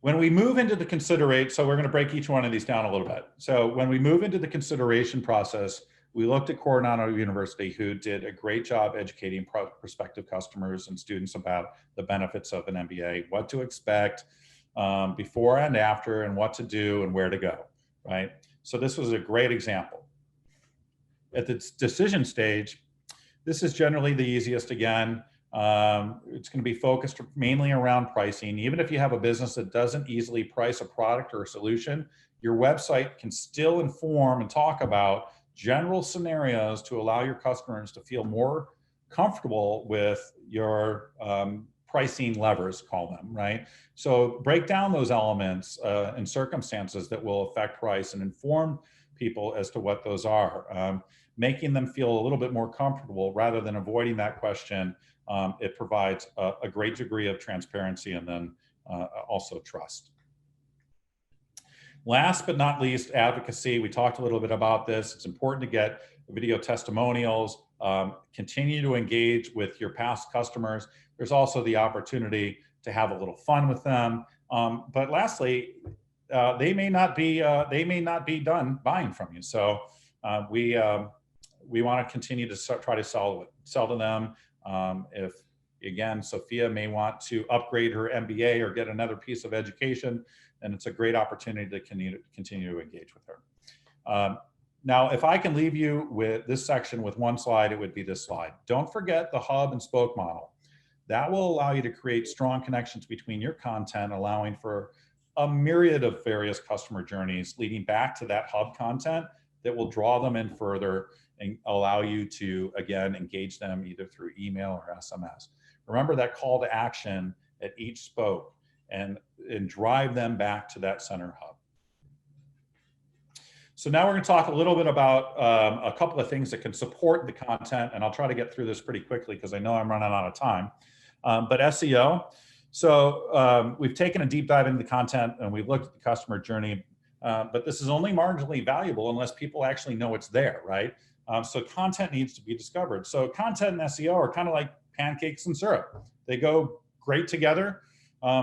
When we move into the consideration, so we're going to break each one of these down a little bit. So when we move into the consideration process, we looked at Coronado University, who did a great job educating prospective customers and students about the benefits of an MBA, what to expect before and after, and what to do and where to go, right? So this was a great example. At the decision stage, this is generally the easiest. Again, it's going to be focused mainly around pricing. Even if you have a business that doesn't easily price a product or a solution, your website can still inform and talk about general scenarios to allow your customers to feel more comfortable with your pricing levers, call them, right? So break down those elements and circumstances that will affect price and inform people as to what those are. Making them feel a little bit more comfortable rather than avoiding that question. It provides a great degree of transparency and then also trust. Last but not least, advocacy. We talked a little bit about this. It's important to get video testimonials, continue to engage with your past customers. There's also the opportunity to have a little fun with them. But lastly, they may not be done buying from you. So we want to continue to try to sell to them. If again, Sophia may want to upgrade her MBA or get another piece of education, and it's a great opportunity to continue to engage with her. Now, if I can leave you with this section with one slide, it would be this slide. Don't forget the hub and spoke model. That will allow you to create strong connections between your content, allowing for a myriad of various customer journeys leading back to that hub content that will draw them in further and allow you to, again, engage them either through email or SMS. Remember that call to action at each spoke and drive them back to that center hub. So now we're going to talk a little bit about a couple of things that can support the content, and I'll try to get through this pretty quickly because I know I'm running out of time. But SEO. So we've taken a deep dive into the content and we've looked at the customer journey, but this is only marginally valuable unless people actually know it's there, right? So content needs to be discovered. So content and SEO are kind of like pancakes and syrup. They go great together.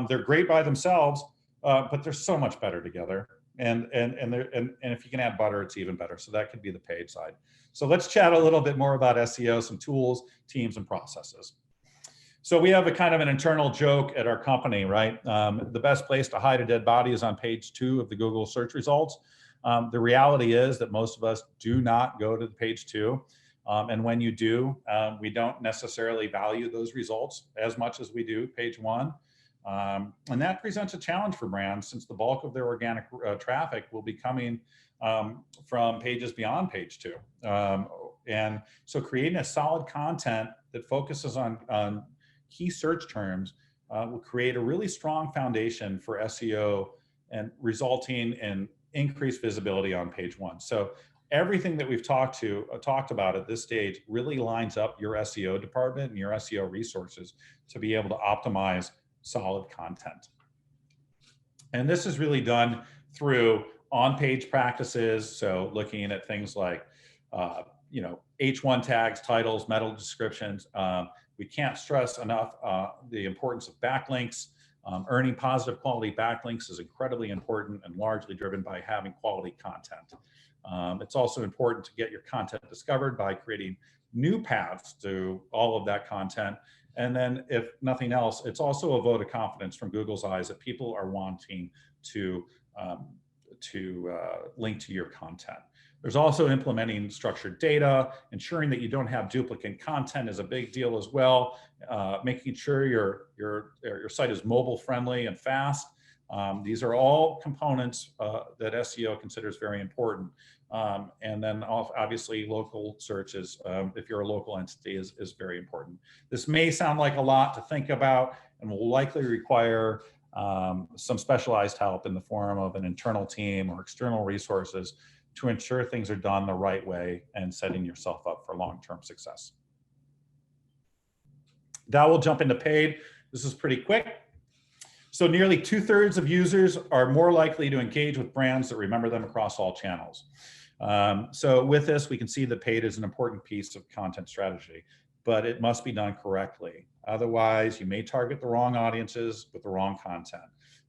They're great by themselves, but they're so much better together. And if you can add butter, it's even better. So that could be the paid side. So let's chat a little bit more about SEO, some tools, teams, and processes. So we have a kind of an internal joke at our company, right? The best place to hide a dead body is on page 2 of the Google search results. The reality is that most of us do not go to the page 2. And when you do, we don't necessarily value those results as much as we do page 1. And that presents a challenge for brands, since the bulk of their organic traffic will be coming from pages beyond page 2. And so creating a solid content that focuses on key search terms will create a really strong foundation for SEO and resulting in increased visibility on page 1. So everything that we've talked about at this stage really lines up your SEO department and your SEO resources to be able to optimize solid content. And this is really done through on-page practices. So looking at things like, H1 tags, titles, meta descriptions. We can't stress enough the importance of backlinks. Earning positive quality backlinks is incredibly important and largely driven by having quality content. It's also important to get your content discovered by creating new paths to all of that content. And then, if nothing else, it's also a vote of confidence from Google's eyes that people are wanting to link to your content. There's also implementing structured data. Ensuring that you don't have duplicate content is a big deal as well. Making sure your site is mobile friendly and fast. These are all components that SEO considers very important. And then obviously local searches, if you're a local entity, is very important. This may sound like a lot to think about and will likely require some specialized help in the form of an internal team or external resources to ensure things are done the right way and setting yourself up for long-term success. Now we'll jump into paid. This is pretty quick. So nearly 2/3 of users are more likely to engage with brands that remember them across all channels. So with this, we can see that paid is an important piece of content strategy, but it must be done correctly. Otherwise, you may target the wrong audiences with the wrong content.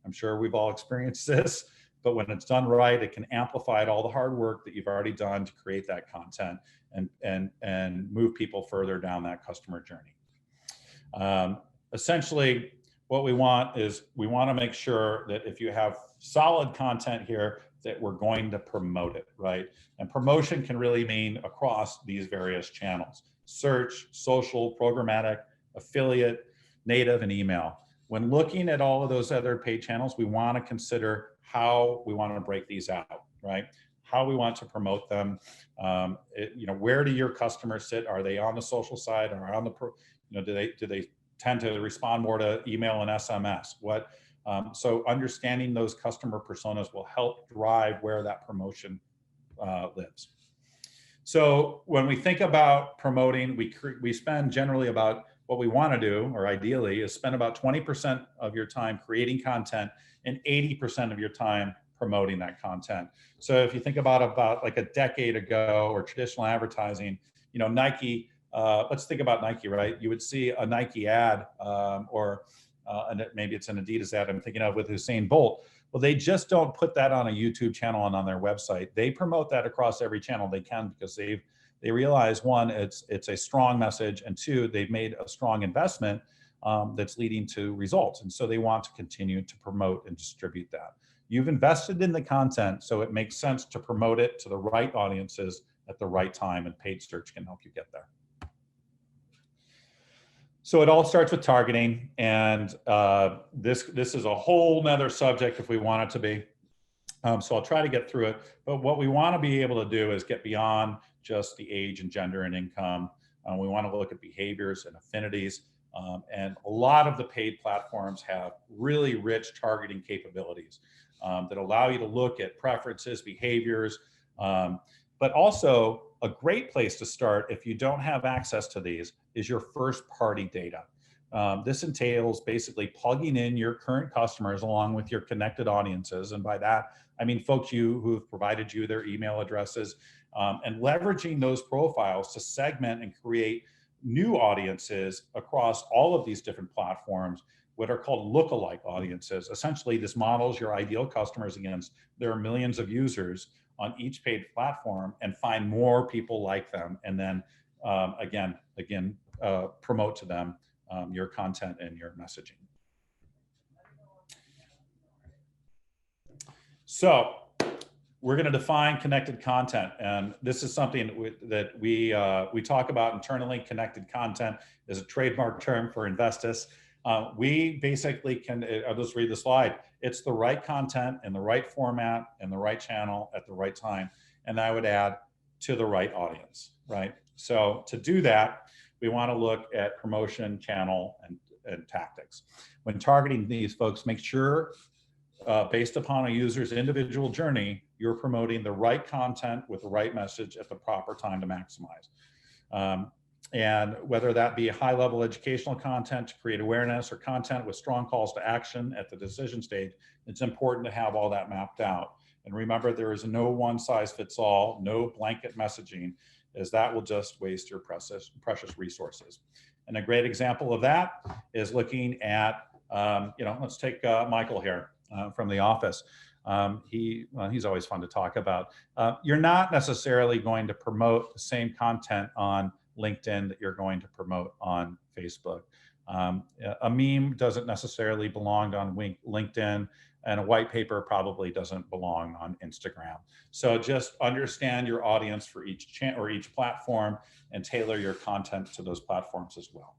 I'm sure we've all experienced this, but when it's done right, it can amplify all the hard work that you've already done to create that content and move people further down that customer journey. Essentially, what we want to make sure that if you have solid content here, that we're going to promote it, right? And promotion can really mean across these various channels: search, social, programmatic, affiliate, native, and email. When looking at all of those other paid channels, we want to consider how we want to break these out, right? How we want to promote them. Where do your customers sit? Are they on the social side, or on the, do they tend to respond more to email and SMS? So understanding those customer personas will help drive where that promotion lives. So when we think about promoting, we spend generally about, what we want to do, or ideally, is spend about 20% of your time creating content and 80% of your time promoting that content. So if you think about like a decade ago, or traditional advertising, Nike, let's think about Nike, right? You would see a Nike ad, and maybe it's an Adidas ad I'm thinking of with Usain Bolt. Well, they just don't put that on a YouTube channel and on their website. They promote that across every channel they can, because they realize, one, it's a strong message, and two, they've made a strong investment that's leading to results. And so they want to continue to promote and distribute that. You've invested in the content, so it makes sense to promote it to the right audiences at the right time, and paid search can help you get there. So it all starts with targeting, and this is a whole nother subject if we want it to be. So I'll try to get through it. But what we want to be able to do is get beyond just the age and gender and income. We want to look at behaviors and affinities. And a lot of the paid platforms have really rich targeting capabilities that allow you to look at preferences, behaviors, but also a great place to start if you don't have access to these is your first party data. This entails basically plugging in your current customers along with your connected audiences. And by that, I mean folks who have provided you their email addresses, and leveraging those profiles to segment and create new audiences across all of these different platforms what are called lookalike audiences. Essentially, this models your ideal customers against there are millions of users on each paid platform and find more people like them, and then again, promote to them your content and your messaging. So we're going to define connected content, and this is something that we talk about internally. Connected content is a trademark term for Investis. We basically can, I'll just read the slide. It's the right content in the right format in the right channel at the right time, and I would add to the right audience, right? So to do that, we want to look at promotion, channel, and tactics. When targeting these folks, make sure based upon a user's individual journey, you're promoting the right content with the right message at the proper time to maximize. And whether that be high-level educational content to create awareness or content with strong calls to action at the decision stage, it's important to have all that mapped out. And remember, there is no one-size-fits-all, no blanket messaging, as that will just waste your precious resources. And a great example of that is looking at, let's take Michael here from the office. He's always fun to talk about. You're not necessarily going to promote the same content on LinkedIn that you're going to promote on Facebook. A meme doesn't necessarily belong on LinkedIn, and a white paper probably doesn't belong on Instagram. So just understand your audience for each channel or each platform and tailor your content to those platforms as well.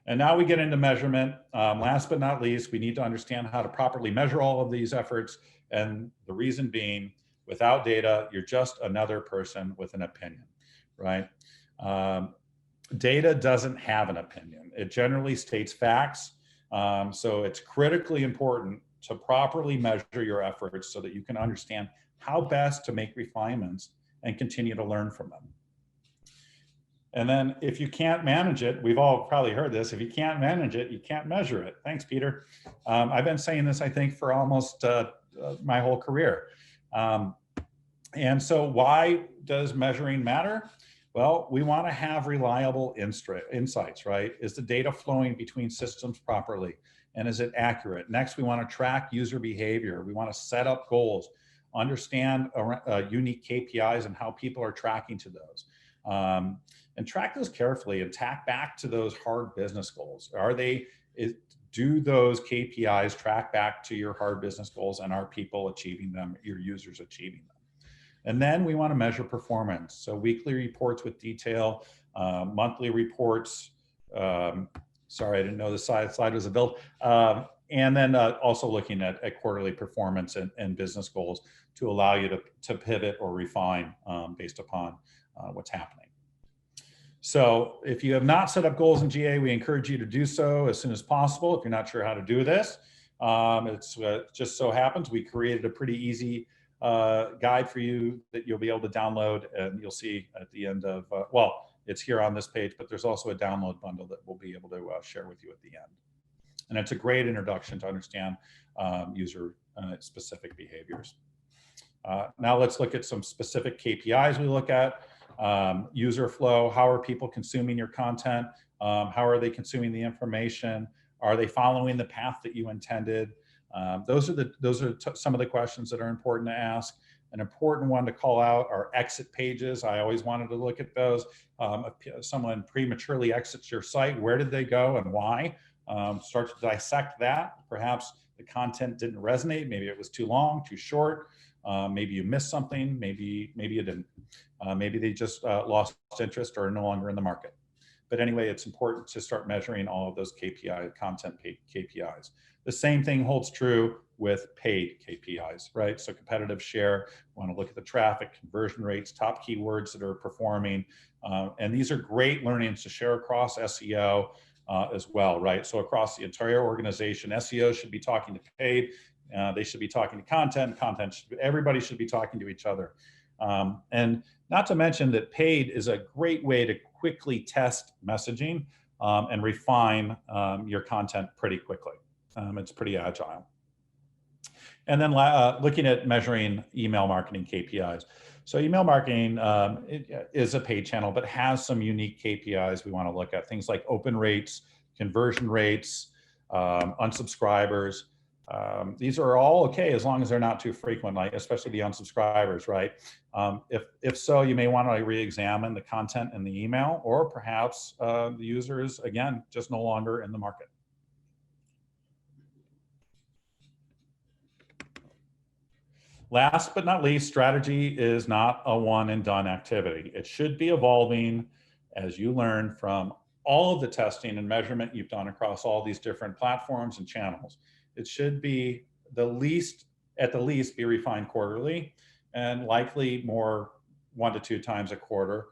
And now we get into measurement. Last but not least, we need to understand how to properly measure all of these efforts. And the reason being, without data, you're just another person with an opinion, right? Data doesn't have an opinion. It generally states facts. So it's critically important to properly measure your efforts so that you can understand how best to make refinements and continue to learn from them. And then if you can't manage it, we've all probably heard this, if you can't manage it, you can't measure it. Thanks, Peter. I've been saying this, I think, for almost my whole career. And so why does measuring matter? Well, we want to have reliable insights, right? Is the data flowing between systems properly? And is it accurate? Next, we want to track user behavior. We want to set up goals, understand unique KPIs and how people are tracking to those. And track those carefully and tack back to those hard business goals. Do those KPIs track back to your hard business goals, and are people achieving them, your users achieving them? And then we want to measure performance. So weekly reports with detail, monthly reports. Sorry, I didn't know the slide was a build. And then also looking at quarterly performance and business goals to allow you to pivot or refine based upon what's happening. So if you have not set up goals in GA, we encourage you to do so as soon as possible. If you're not sure how to do this, it's just so happens we created a pretty easy guide for you that you'll be able to download, and you'll see at the end of, well, it's here on this page, but there's also a download bundle that we'll be able to share with you at the end. And it's a great introduction to understand user specific behaviors. Now let's look at some specific KPIs we look at. User flow, how are people consuming your content? How are they consuming the information? Are they following the path that you intended? Those are some of the questions that are important to ask. An important one to call out are exit pages. I always wanted to look at those. If someone prematurely exits your site, where did they go and why? Start to dissect that. Perhaps the content didn't resonate. Maybe it was too long, too short. Maybe you missed something. Maybe you didn't. Maybe they just lost interest or are no longer in the market. But anyway, it's important to start measuring all of those content KPIs. The same thing holds true with paid KPIs, right? So competitive share, want to look at the traffic, conversion rates, top keywords that are performing. And these are great learnings to share across SEO as well, right? So across the entire organization, SEO should be talking to paid. They should be talking to content. Everybody should be talking to each other. And not to mention that paid is a great way to quickly test messaging and refine your content pretty quickly. It's pretty agile. And then looking at measuring email marketing KPIs. So email marketing is a paid channel, but has some unique KPIs we want to look at. Things like open rates, conversion rates, unsubscribers. These are all okay as long as they're not too frequent, like especially the unsubscribers, right? If so, you may want to re-examine the content in the email, or perhaps the user is, again, just no longer in the market. Last but not least, strategy is not a one and done activity. It should be evolving as you learn from all of the testing and measurement you've done across all these different platforms and channels. It should be at the least be refined quarterly, and likely more 1 to 2 times a quarter,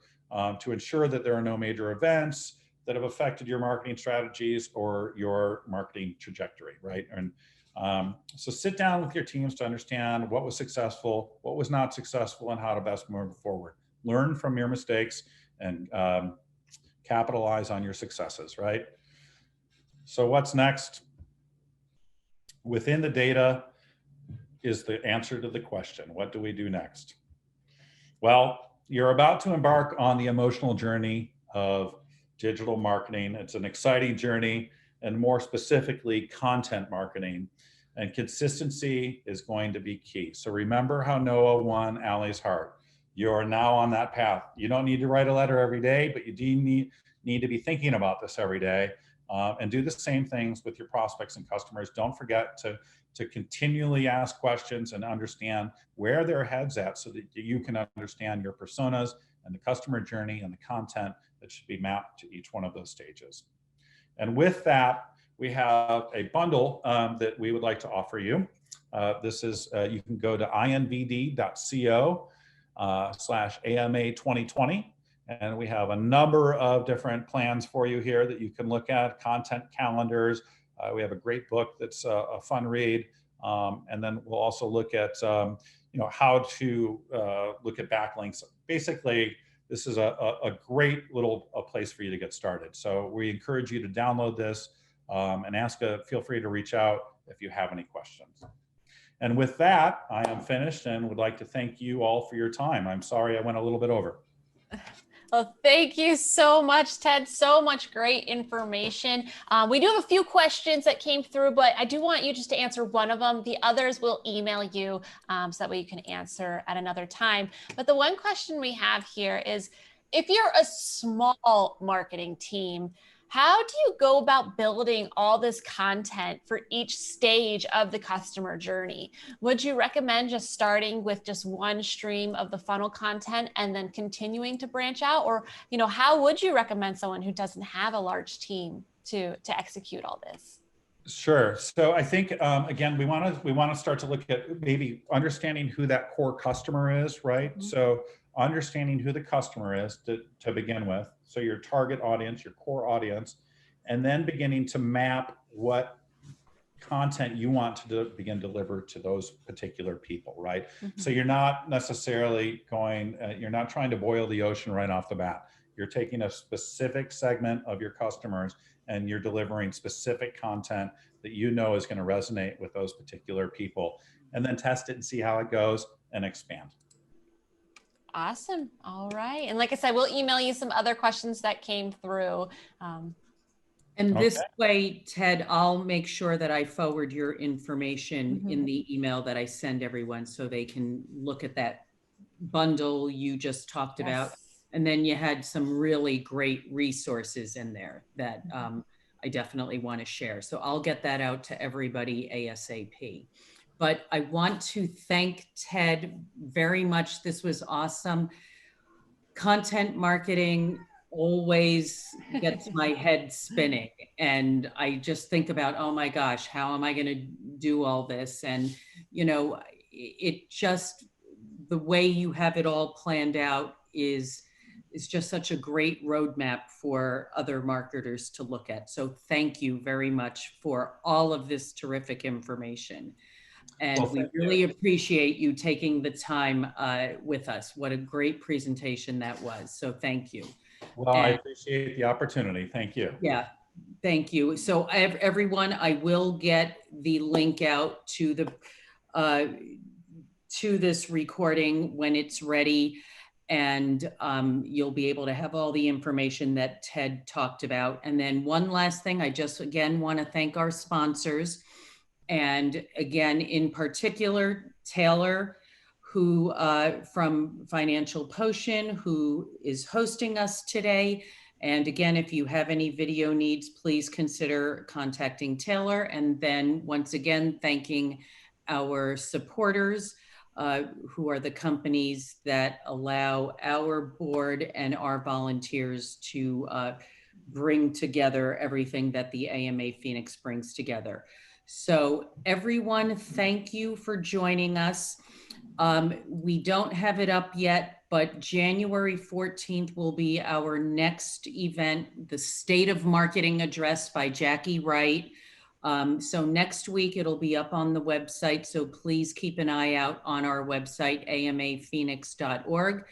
to ensure that there are no major events that have affected your marketing strategies or your marketing trajectory, right? And so sit down with your teams to understand what was successful, what was not successful, and how to best move forward. Learn from your mistakes and capitalize on your successes, right? So what's next? Within the data is the answer to the question, what do we do next? Well, you're about to embark on the emotional journey of digital marketing. It's an exciting journey, and more specifically, content marketing. And consistency is going to be key. So remember how Noah won Allie's heart. You're now on that path. You don't need to write a letter every day, but you do need to be thinking about this every day, and do the same things with your prospects and customers. Don't forget to continually ask questions and understand where their head's at, so that you can understand your personas and the customer journey and the content that should be mapped to each one of those stages. And with that, we have a bundle that we would like to offer you. This is, you can go to invd.co/AMA 2020. And we have a number of different plans for you here that you can look at, content calendars. We have a great book that's a fun read. And then we'll also look at how to look at backlinks. Basically, this is a great little place for you to get started. So we encourage you to download this and feel free to reach out if you have any questions. And with that, I am finished and would like to thank you all for your time. I'm sorry I went a little bit over. Well, thank you so much, Ted. So much great information. We do have a few questions that came through, but I do want you just to answer one of them. The others will email you so that way you can answer at another time. But the one question we have here is, if you're a small marketing team, how do you go about building all this content for each stage of the customer journey? Would you recommend just starting with just one stream of the funnel content and then continuing to branch out? Or, how would you recommend someone who doesn't have a large team to execute all this? Sure. So I think, again, we want to start to look at maybe understanding who that core customer is, right? Mm-hmm. So understanding who the customer is to begin with. So your target audience, your core audience, and then beginning to map what content you want to begin to deliver to those particular people, right? Mm-hmm. So you're not necessarily you're not trying to boil the ocean right off the bat. You're taking a specific segment of your customers and you're delivering specific content that is going to resonate with those particular people, and then test it and see how it goes and expand. Awesome. All right. And like I said, we'll email you some other questions that came through. And this way, Ted, I'll make sure that I forward your information in the email that I send everyone so they can look at that bundle you just talked about. And then you had some really great resources in there that I definitely want to share. So I'll get that out to everybody ASAP. But I want to thank Ted very much. This was awesome. Content marketing always gets my head spinning. And I just think about, oh my gosh, how am I going to do all this? And, it just, the way you have it all planned out is just such a great roadmap for other marketers to look at. So thank you very much for all of this terrific information. And we really appreciate you taking the time with us. What a great presentation that was. So thank you. Well, I appreciate the opportunity. Thank you. Yeah, thank you. So everyone, I will get the link out to this recording when it's ready. and you'll be able to have all the information that Ted talked about. And then one last thing, I just again want to thank our sponsors. And again, in particular, Taylor, who from Financial Potion, who is hosting us today. And again, if you have any video needs, please consider contacting Taylor. And then once again, thanking our supporters, who are the companies that allow our board and our volunteers to bring together everything that the AMA Phoenix brings together. So everyone, thank you for joining us. We don't have it up yet, but January 14th will be our next event, the State of Marketing Address by Jackie Wright. So next week it'll be up on the website. So please keep an eye out on our website, amaphoenix.org.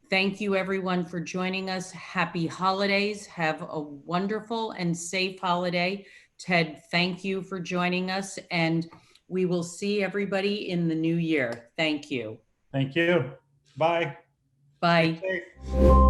Thank you everyone for joining us. Happy holidays. Have a wonderful and safe holiday. Ted, thank you for joining us, and we will see everybody in the new year. Thank you. Thank you. Bye. Bye. Stay safe.